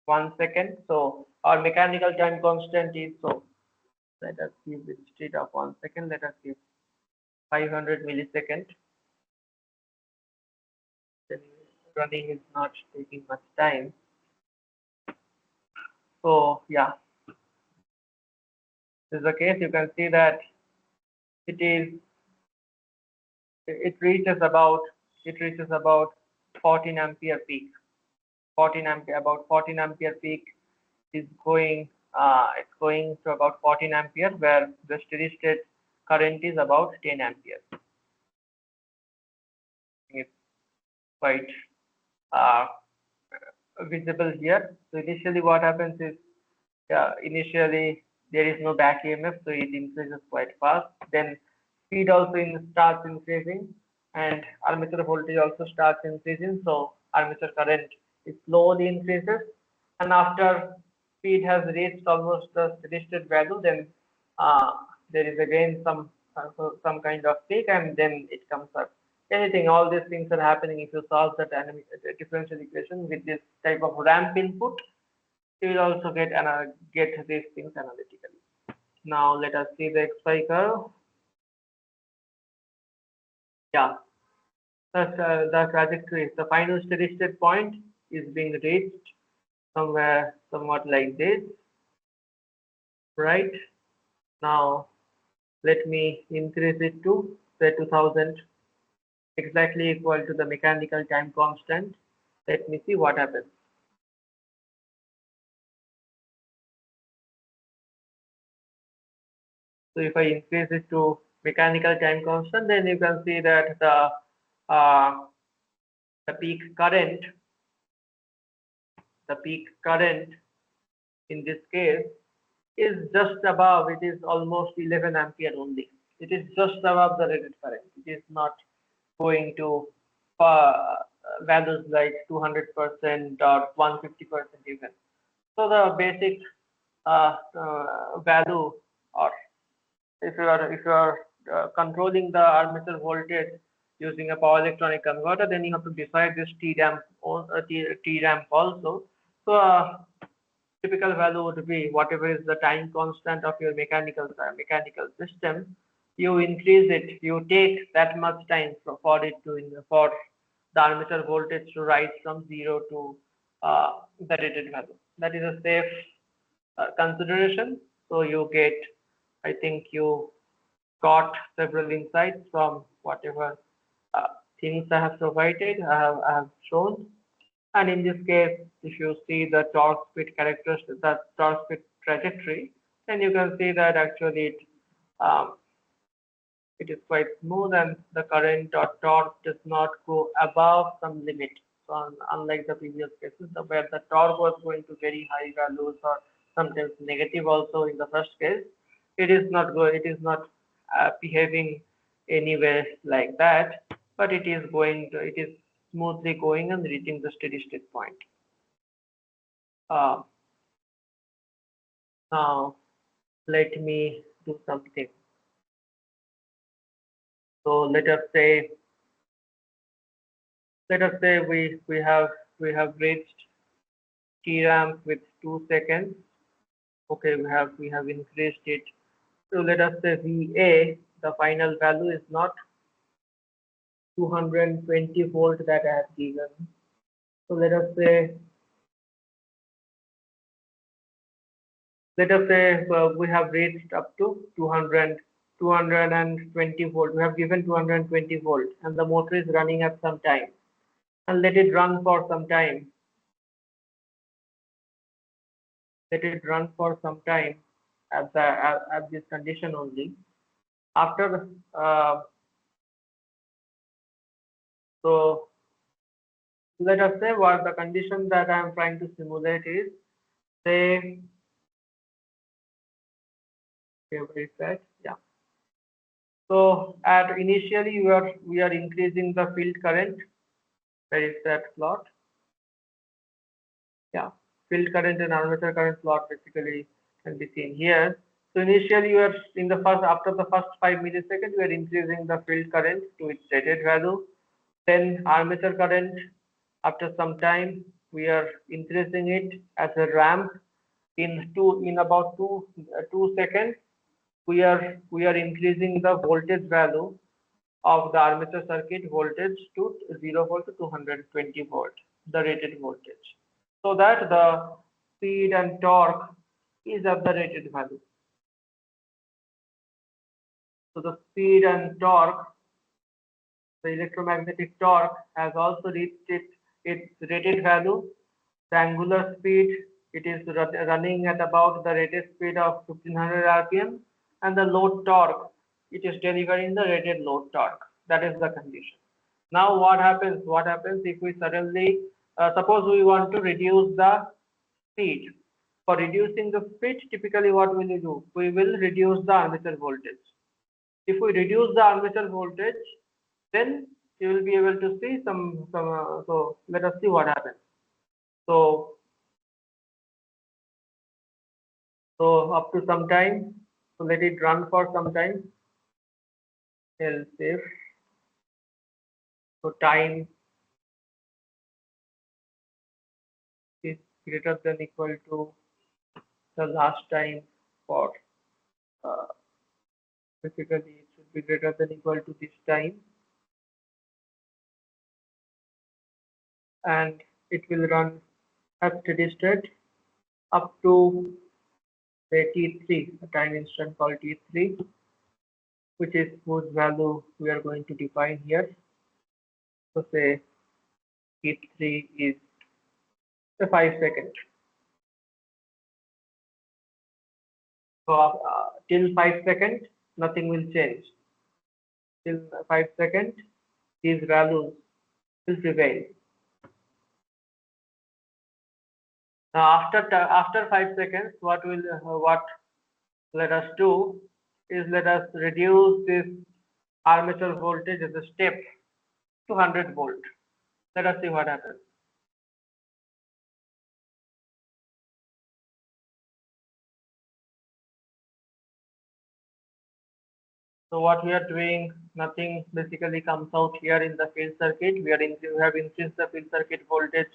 1 second. So our mechanical time constant is, so let us give it instead of 1 second, let us give 500 millisecond. Then running is not taking much time. So yeah, this is the case. You can see that it is it reaches about 14 ampere peak. 14 ampere, about 14 ampere peak is going, it's going to about 14 ampere, where the steady state current is about 10 ampere. It's quite uh, visible here. So initially what happens is, initially there is no back EMF, so it increases quite fast. Then speed also starts increasing, and armature voltage also starts increasing. So armature current is slowly increases, and after speed has reached almost the steady state value, then uh, there is again some kind of peak, and then it comes up. Anything, all these things are happening if you solve the differential equation with this type of ramp input. You will also get these things analytically. Now let us see the XY curve. Yeah, the trajectory, the final steady state point is being reached somewhere somewhat like this, right? Now let me increase it to say 2000, exactly equal to the mechanical time constant. Let me see what happens. So if I increase it to mechanical time constant, then you can see that uh, the peak current in this case is just above, it is almost 11 ampere only. It is just above the rated current. It is not going to values like 200% or 150% even. So the basic value, or if you are controlling the armature voltage using a power electronic converter, then you have to decide this T ramp also. So typical value would be whatever is the time constant of your mechanical system. You increase it. You take that much time for the armature voltage to rise from 0 to the rated value. That is a safe consideration. So you get, I think you got several insights from whatever uh, things I have provided, I have shown. And in this case, if you see the torque speed characteristic, the torque speed trajectory, then you can see that actually um, it is quite smooth and the current or torque does not go above some limit. So unlike the previous cases where the torque was going to very high values or sometimes negative also in the first case, it is not behaving anywhere like that, but it is smoothly going and reaching the steady state point. Uh, Now let me do something. So let us say we have reached T ramp with 2 seconds. Okay, we have increased it. So let us say VA, the final value is not 220 volt that I have given. So let us say we have reached up to 220 volt. We have given 220 volt and the motor is running at some time. And let it run for some time. Let it run for some time at this condition only. After so let us say what the condition that I am trying to simulate is, say, okay, where is that? Yeah. So at initially we are increasing the field current. Where is that plot? Yeah, field current and armature current plot basically can be seen here. So initially you are in the first after the first 5 milliseconds we are increasing the field current to its rated value. Then armature current, after some time we are increasing it as a ramp in about 2 seconds. We are increasing the voltage value of the armature circuit voltage to 0 volt to 220 volt, the rated voltage, so that the speed and torque is at the rated value. So the speed and torque, the electromagnetic torque has also reached its rated value. The angular speed, it is running at about the rated speed of 1500 rpm, and the load torque, it is delivering the rated load torque. That is the condition. Now what happens? What happens if we suddenly suppose we want to reduce the speed? For reducing the speed, typically what will you do? We will reduce the armature voltage. If we reduce the armature voltage, then you will be able to see so let us see what happens. So up to some time, so let it run for some time. Else if so time is greater than equal to the last time for uh, basically it should be greater than equal to this time, and it will run at steady state up to say T3, a time instant called T3, which is whose value we are going to define here. So say T3 is the 5 seconds. So till 5 seconds, nothing will change. Till 5 seconds, these values will prevail. Now after 5 seconds, what let us do is let us reduce this armature voltage as a step to 100 volt. Let us see what happens. So what we are doing, nothing basically comes out here in the field circuit. We have increased the field circuit voltage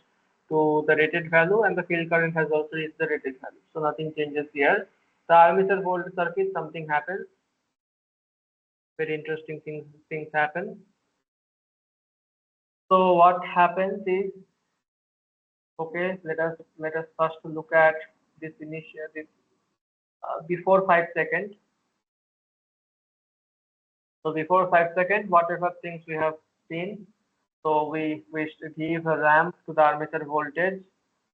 to the rated value, and the field current has also reached the rated value. So nothing changes here. The armature voltage circuit, something happens. Very interesting things happen. So what happens is, okay, let us first look at this before 5 seconds. So before 5 seconds, whatever things we have seen, so we should give a ramp to the armature voltage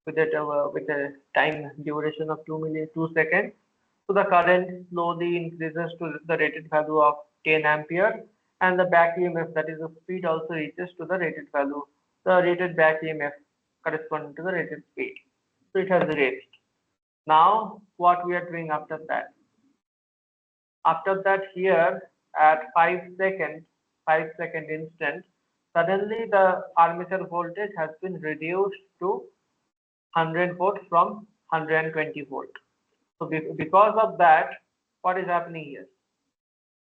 with a time duration of 2 seconds. So the current slowly increases to the rated value of 10 ampere, and the back EMF, that is the speed, also reaches to the rated value, the rated back EMF corresponding to the rated speed. So it has reached. Now what we are doing after that? After that, here at 5 second instant, suddenly the armature voltage has been reduced to 100 volt from 120 volt. So because of that, what is happening here?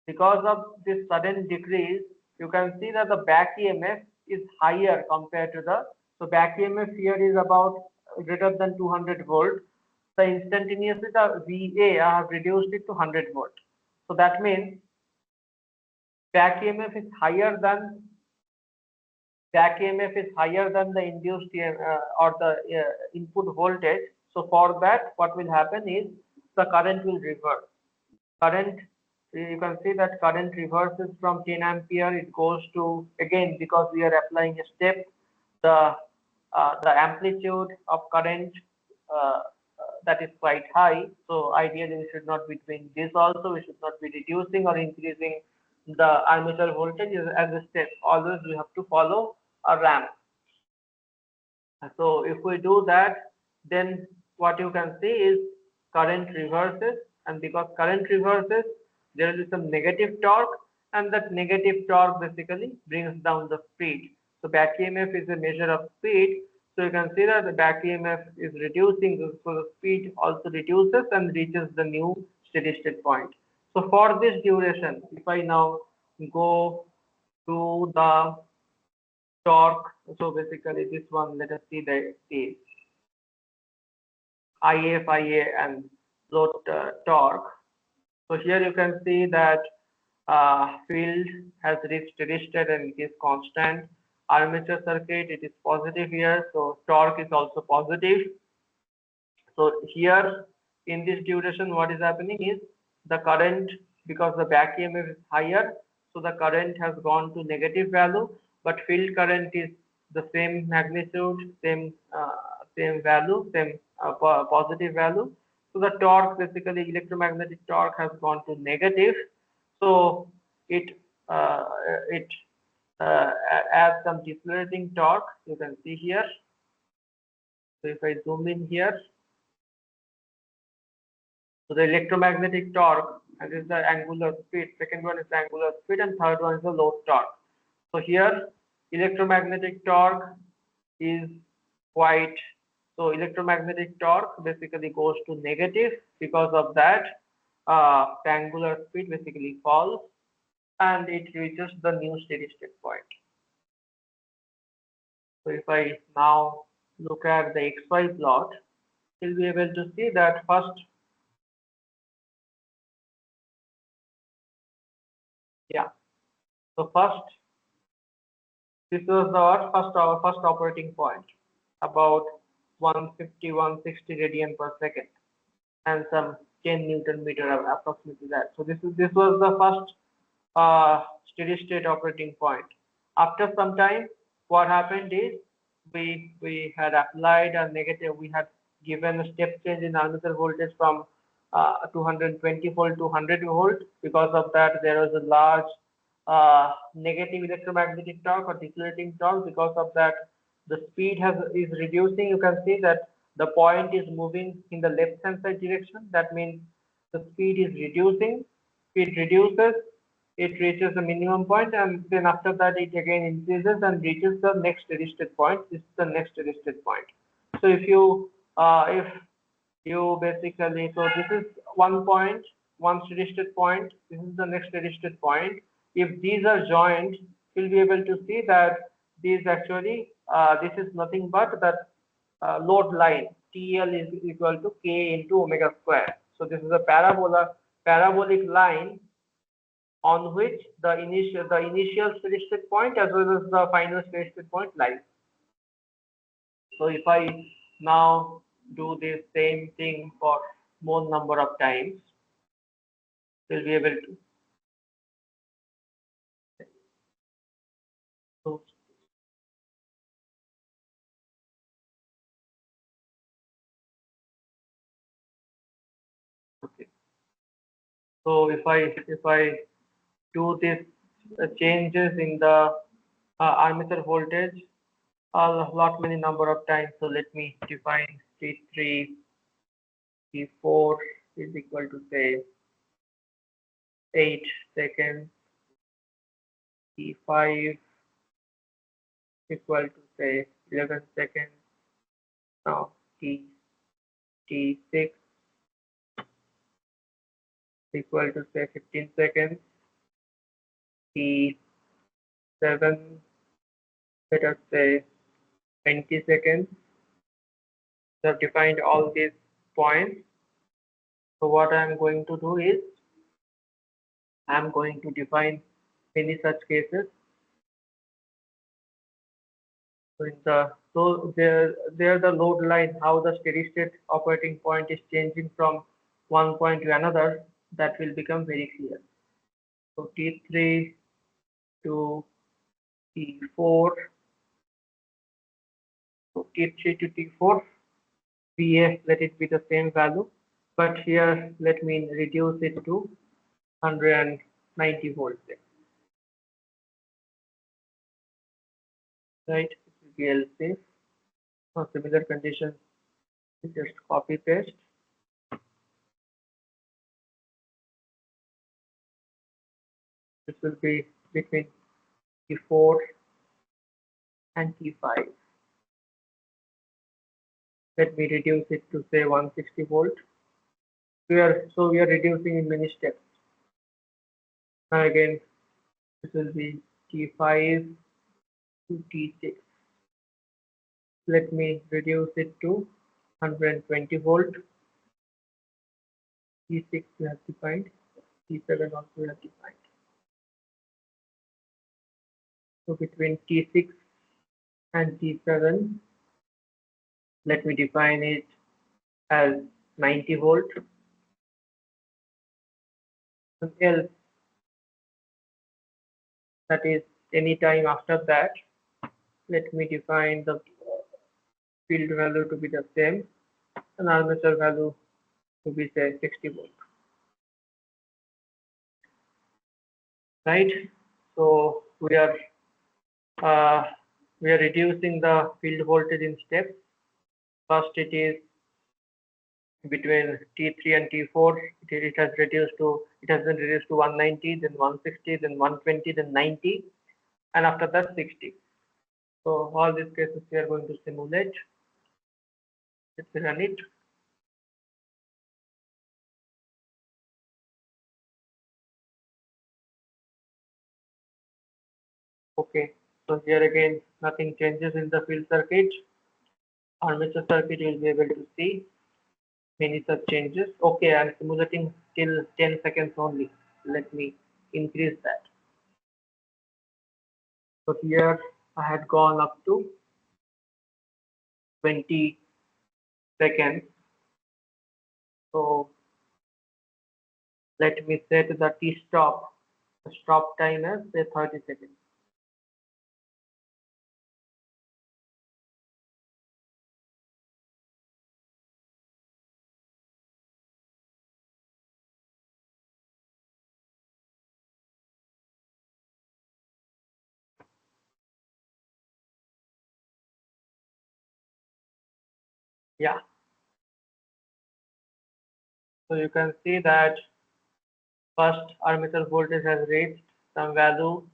Because of this sudden decrease, you can see that the back EMF is higher compared to the, so back EMF here is about greater than 200 volt. So instantaneously the VA I have reduced it to 100 volt. So that means back EMF is higher than the induced or the input voltage. So for that, what will happen is the current will reverse. Current, you can see that current reverses from 10 ampere. It goes to, again, because we are applying a step, the amplitude of current that is quite high. So ideally, we should not be doing this also. We should not be reducing or increasing the armature voltage as a step. Always we have to follow a ramp. So if we do that, then what you can see is current reverses, and because current reverses, there will be some negative torque, and that negative torque basically brings down the speed. So back EMF is a measure of speed. So you can see that the back EMF is reducing, so the speed also reduces and reaches the new steady state point. So for this duration, if I now go to the torque, so basically this one, let us see the IF, IA and load torque. So here you can see that field has reached steady state and it is constant. Armature circuit, it is positive here, so torque is also positive. So here in this duration, what is happening is the current, because the back EMF is higher, so the current has gone to negative value, but field current is the same magnitude, same value, same positive value. So the torque, basically electromagnetic torque, has gone to negative. So it uh, it adds some decelerating torque. You can see here. So if I zoom in here, so the electromagnetic torque, and this is the angular speed. Second one is the angular speed, and third one is the load torque. So here, electromagnetic torque is quite. So electromagnetic torque basically goes to negative. Because of that, the angular speed basically falls, and it reaches the new steady state point. So if I now look at the XY plot, you'll be able to see that first, yeah. So first, this was our first operating point, about 150, 160 radian per second, and some 10 Newton meter approximately that. So this was the first steady state operating point. After some time, what happened is we had applied a negative. We had given a step change in armature voltage from 220 volt to 100 volt. Because of that, there was a large negative electromagnetic torque or decelerating torque. Because of that, the speed is reducing. You can see that the point is moving in the left hand side direction. That means the speed is reducing. Speed reduces, it reaches the minimum point, and then after that it again increases and reaches the next steady state point. This is the next steady state point. So if you basically, so this is one point, one steady state point, this is the next steady state point. If these are joined, you'll be able to see that these actually, this is nothing but that load line. TL is equal to K into omega square. So this is a parabolic line on which the initial steady state point as well as the final steady state point lies. So if I now do the same thing for more number of times, we'll be able to. So, okay. So if I do this changes in the armature voltage a lot many number of times. So let me define T3, T4 is equal to say 8 seconds, T5 equal to say 11 seconds. Now T6 equal to say 15 seconds, T7 let us say 20 seconds. We have defined all these points. So what I am going to do is I am going to define many such cases. So in there the load line, how the steady state operating point is changing from one point to another, that will become very clear. So T3 to T4, so T3 to T4, VA, let it be the same value, but here let me reduce it to 190 volts, right? It will be L safe. For similar conditions, we just copy paste. This will be between T4 and T5. Let me reduce it to say 160 volt. We are reducing in many steps. Now again, this will be T5 to T6. Let me reduce it to 120 volt. T6 we have defined. T7 also we have defined. So between T6 and T7, let me define it as 90 volt. And else, that is any time after that, let me define the field value to be the same and armature value to be say 60 volt, right? So uh, we are reducing the field voltage in steps. First it is between T3 and T4, it has been reduced to 190, then 160, then 120, then 90, and after that 60. So all these cases we are going to simulate. Let's run it. Okay, so here again nothing changes in the field circuit. Armature circuit you will be able to see many such changes. Okay, I'm simulating till 10 seconds only. Let me increase that. So here I had gone up to 20 seconds. So let me set the stop time as say 30 seconds. Yeah. So you can see that first armature voltage has reached some value,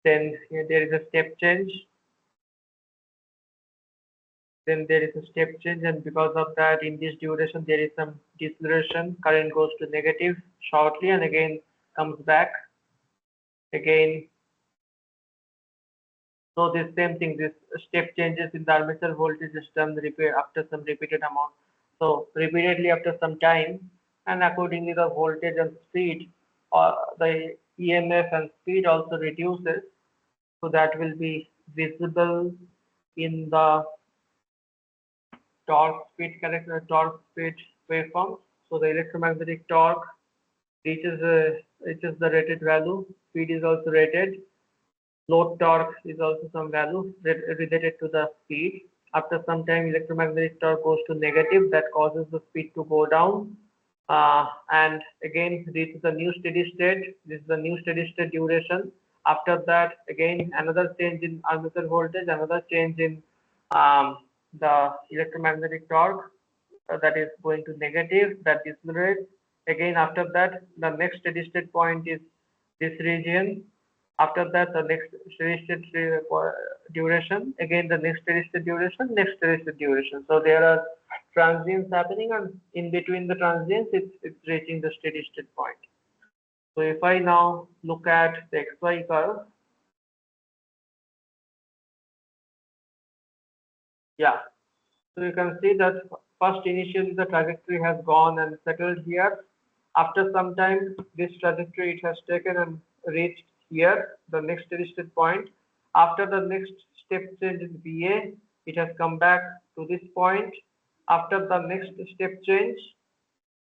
then here there is a step change, then there is a step change, and because of that in this duration there is some deceleration. Current goes to negative shortly and again comes back again. So this same thing, this step changes in the armature voltage system repeat after some repeated amount. So repeatedly after some time, and accordingly the voltage and speed, or the EMF and speed also reduces. So that will be visible in the torque speed waveform. So the electromagnetic torque reaches the rated value. Speed is also rated. Load torque is also some value related to the speed. After some time, electromagnetic torque goes to negative. That causes the speed to go down. And again, this is a new steady state. This is a new steady state duration. After that, again, another change in armature voltage, another change in the electromagnetic torque that is going to negative, that decelerates. Again, after that, the next steady state point is this region. After that, the next steady state duration. Again, the next steady state duration, next steady state duration. So there are transients happening, and in between the transients, it's reaching the steady state point. So if I now look at the XY curve, yeah. So you can see that first initially the trajectory has gone and settled here. After some time, this trajectory it has taken and reached here, the next steady state point. After the next step change in VA, it has come back to this point. After the next step change,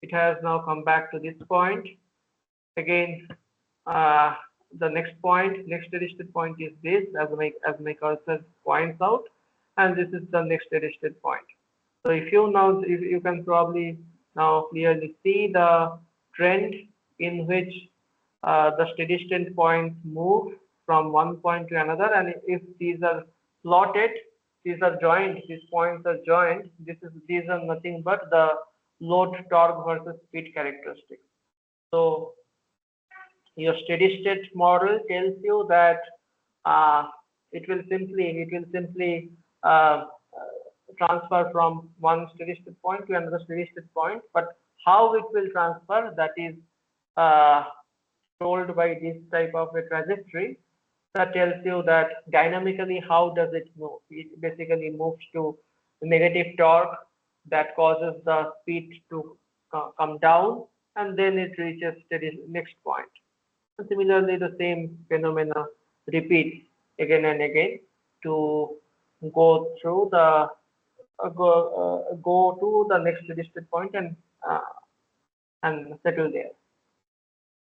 it has now come back to this point. Again, uh, the next point, next steady state point is this, as my cursor points out, and this is the next steady state point. So if you now, if you can probably now clearly see the trend in which the steady state points move from one point to another, and if these are plotted, these are joined, these points are joined. These are nothing but the load torque versus speed characteristics. So your steady state model tells you that uh, it will simply transfer from one steady state point to another steady state point, but how it will transfer, that is uh, told by this type of a trajectory that tells you that dynamically how does it move. It basically moves to negative torque that causes the speed to come down, and then it reaches steady next point. And similarly, the same phenomena repeats again and again to go through the go to the next steady state point and settle there.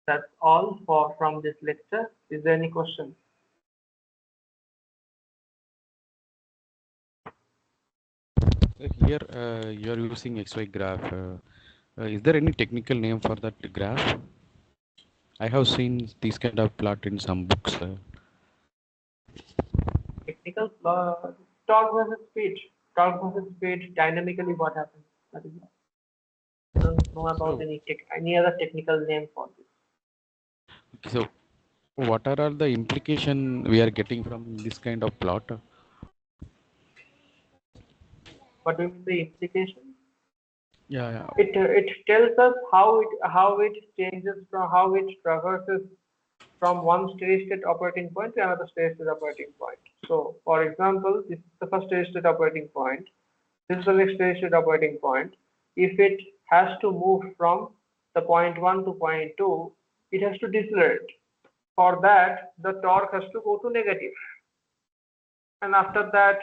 That's all for from this lecture. Is there any question? Here you are using XY graph. Is there any technical name for that graph? I have seen this kind of plot in some books. Technical torque versus speed. Torque versus speed. Dynamically, what happens? That is, I don't know about So, any other technical name for this. so what are all the implication we are getting from this kind of plot? What do you mean the implication? Yeah, yeah. It tells us how it changes from how it traverses from one steady state operating point to another steady state operating point. So, for example, this is the first steady state operating point. This is the next steady state operating point. If it has to move from the point 1 to point 2, it has to decelerate. For that, the torque has to go to negative. And after that,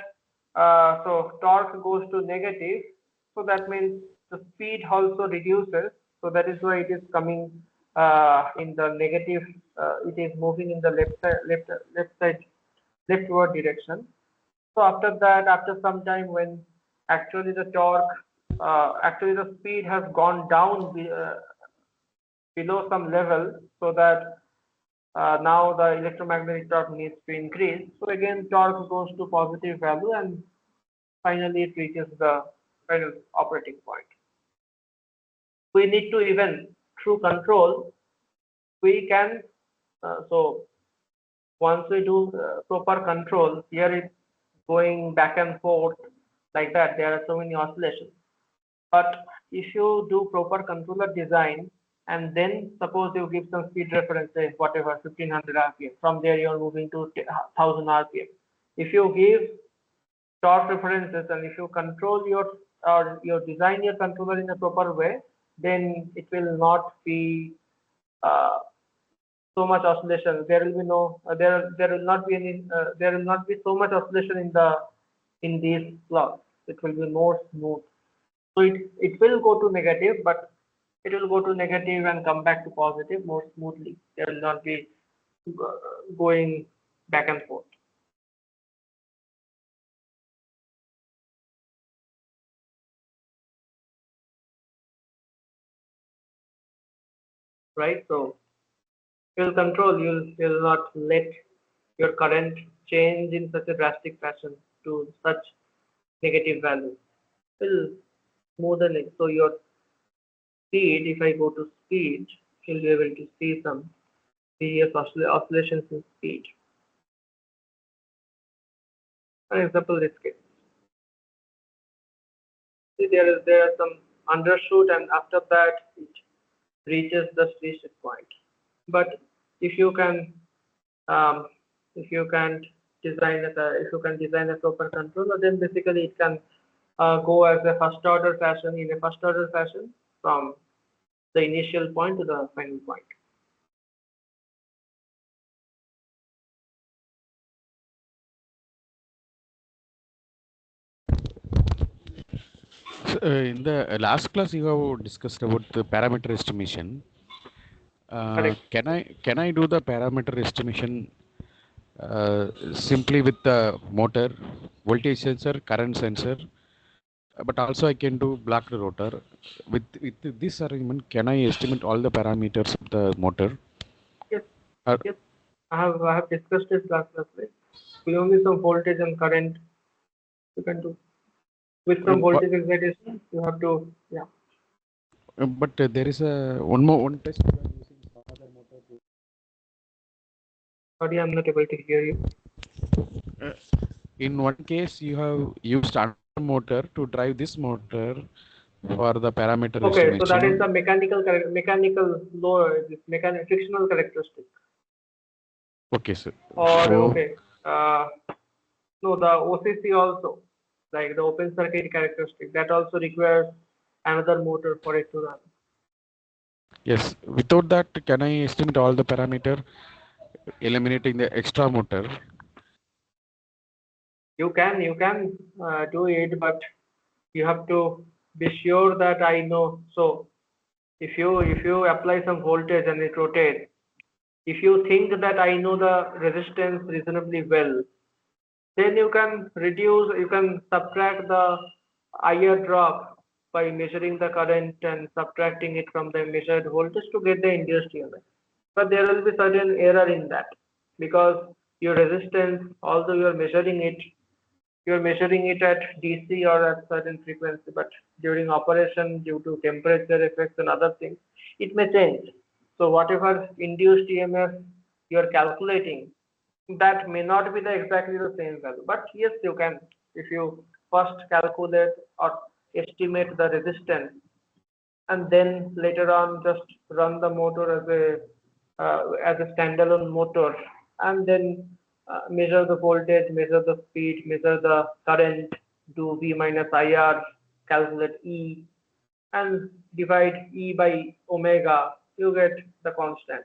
so torque goes to negative. So that means the speed also reduces. So that is why it is coming in the negative. It is moving in the leftward direction. So after that, after some time, when actually the torque, actually the speed has gone down below some level, so that now the electromagnetic torque needs to increase. So again, torque goes to positive value, and finally it reaches the final operating point. We need to even through control, we can, so once we do proper control, here it's going back and forth like that. There are so many oscillations. But if you do proper controller design and then suppose you give some speed reference, say whatever 1500 RPM, from there you are moving to 1000 RPM. If you give torque references and if you control your or you design your controller in a proper way, then it will not be uh, so much oscillation. There will be no there will not be any there will not be so much oscillation in these blocks. It will be more smooth. So it will go to negative, but it will go to negative and come back to positive more smoothly. There will not be going back and forth. right? So you'll not let your current change in such a drastic fashion to such negative values. Will smoothen it. So your speed, if I go to speed, you'll be able to see some serious oscillations in speed. For example, this case. See, there are some undershoot, and after that it reaches the steady state point. But if you can um, if you can design a proper controller, then basically it can go as a first order fashion in a first order fashion from the initial point to the final point. So, in the last class, you have discussed about the parameter estimation. Correct. Can I do the parameter estimation simply with the motor, voltage sensor, current sensor, but also I can do blocked rotor. With this arrangement, can I estimate all the parameters of the motor? Yes. Or, Yes. I have discussed it last class, right? With only some voltage and current you can do. With some what, voltage excitation, you have to, yeah. but there is a one test we are using some other motor to. Sorry, I'm not able to hear you. Uh, in one case, you have used another motor to drive this motor for the parameter Okay, so that is estimation. the mechanical law, this mechanical frictional characteristic. Okay, sir. Or So okay, uh, no, the OCC also, like the open circuit characteristic, that also requires another motor for it to run. yes, without that, can I estimate all the parameter, eliminating the extra motor? You can do it, but you have to be sure that I know. So if you apply some voltage and it rotates, if you think that I know the resistance reasonably well, then you can subtract the IR drop by measuring the current and subtracting it from the measured voltage to get the induced EMF. But there will be certain error in that because your resistance, although you're measuring it at DC or at certain frequency, but during operation, due to temperature effects and other things, it may change. So whatever induced EMF you're calculating, that may not be the exactly the same value. But yes, you can, if you first calculate or estimate the resistance and then later on just run the motor as a standalone motor and then measure the voltage, measure the speed, measure the current, do V minus IR, calculate E, and divide E by omega, you get the constant.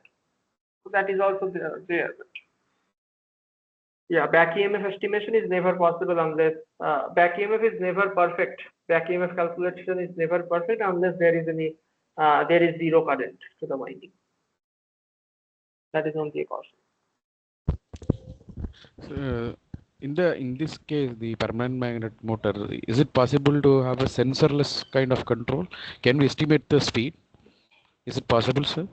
So that is also there. Yeah, back EMF estimation is never possible unless back EMF is never perfect. Back EMF calculation is never perfect unless there is zero current to the winding. That is only a caution. In this case, the permanent magnet motor, is it possible to have a sensorless kind of control? Can we estimate the speed? Is it possible, sir?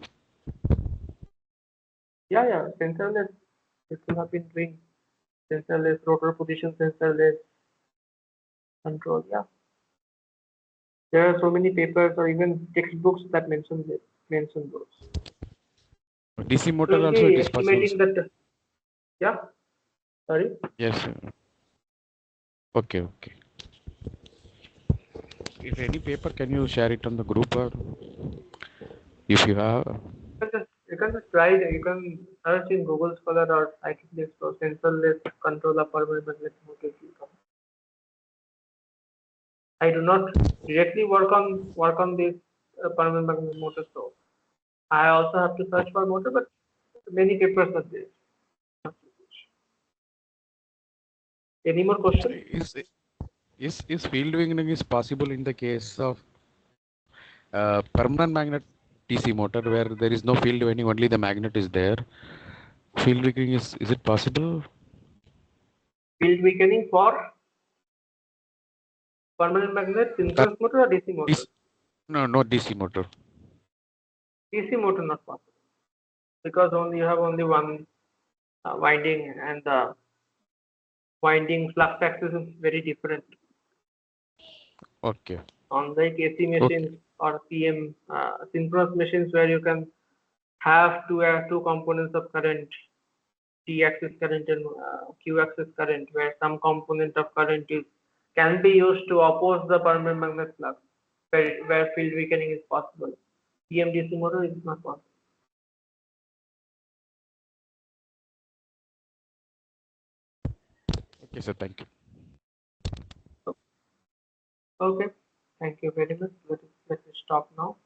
Yeah, yeah, sensorless. People have been doing sensorless rotor position, sensorless control. Yeah, there are so many papers or even textbooks that mention those. DC So motor you'll also it be is possible, estimating sir. that. Yeah, sorry. Yes, sir. Okay, okay. If any paper, can you share it on the group or if you have? You can just try it. You can search in Google Scholar or IEEE Explore sensorless control of permanent magnet motor. I do not directly work on this permanent magnet motor, so I also have to search for motor, but many papers are there. Any more questions? Is is field wiggling is possible in the case of permanent magnet DC motor where there is no field winding, only the magnet is there? Field wiggling is it possible? Field weakening for permanent magnet, Per- synchronous motor or DC motor? DC, no, no DC motor. DC motor not possible because only you have only one winding, and the winding flux axis is very different. Okay. Unlike AC Okay. machines or PM synchronous machines where you can have two components of current, T axis current and Q axis current, where some component of current is can be used to oppose the permanent magnet flux, where field weakening is possible. PMDC motor is not possible. Okay, sir. Thank you. Okay, thank you very much. Let us stop now.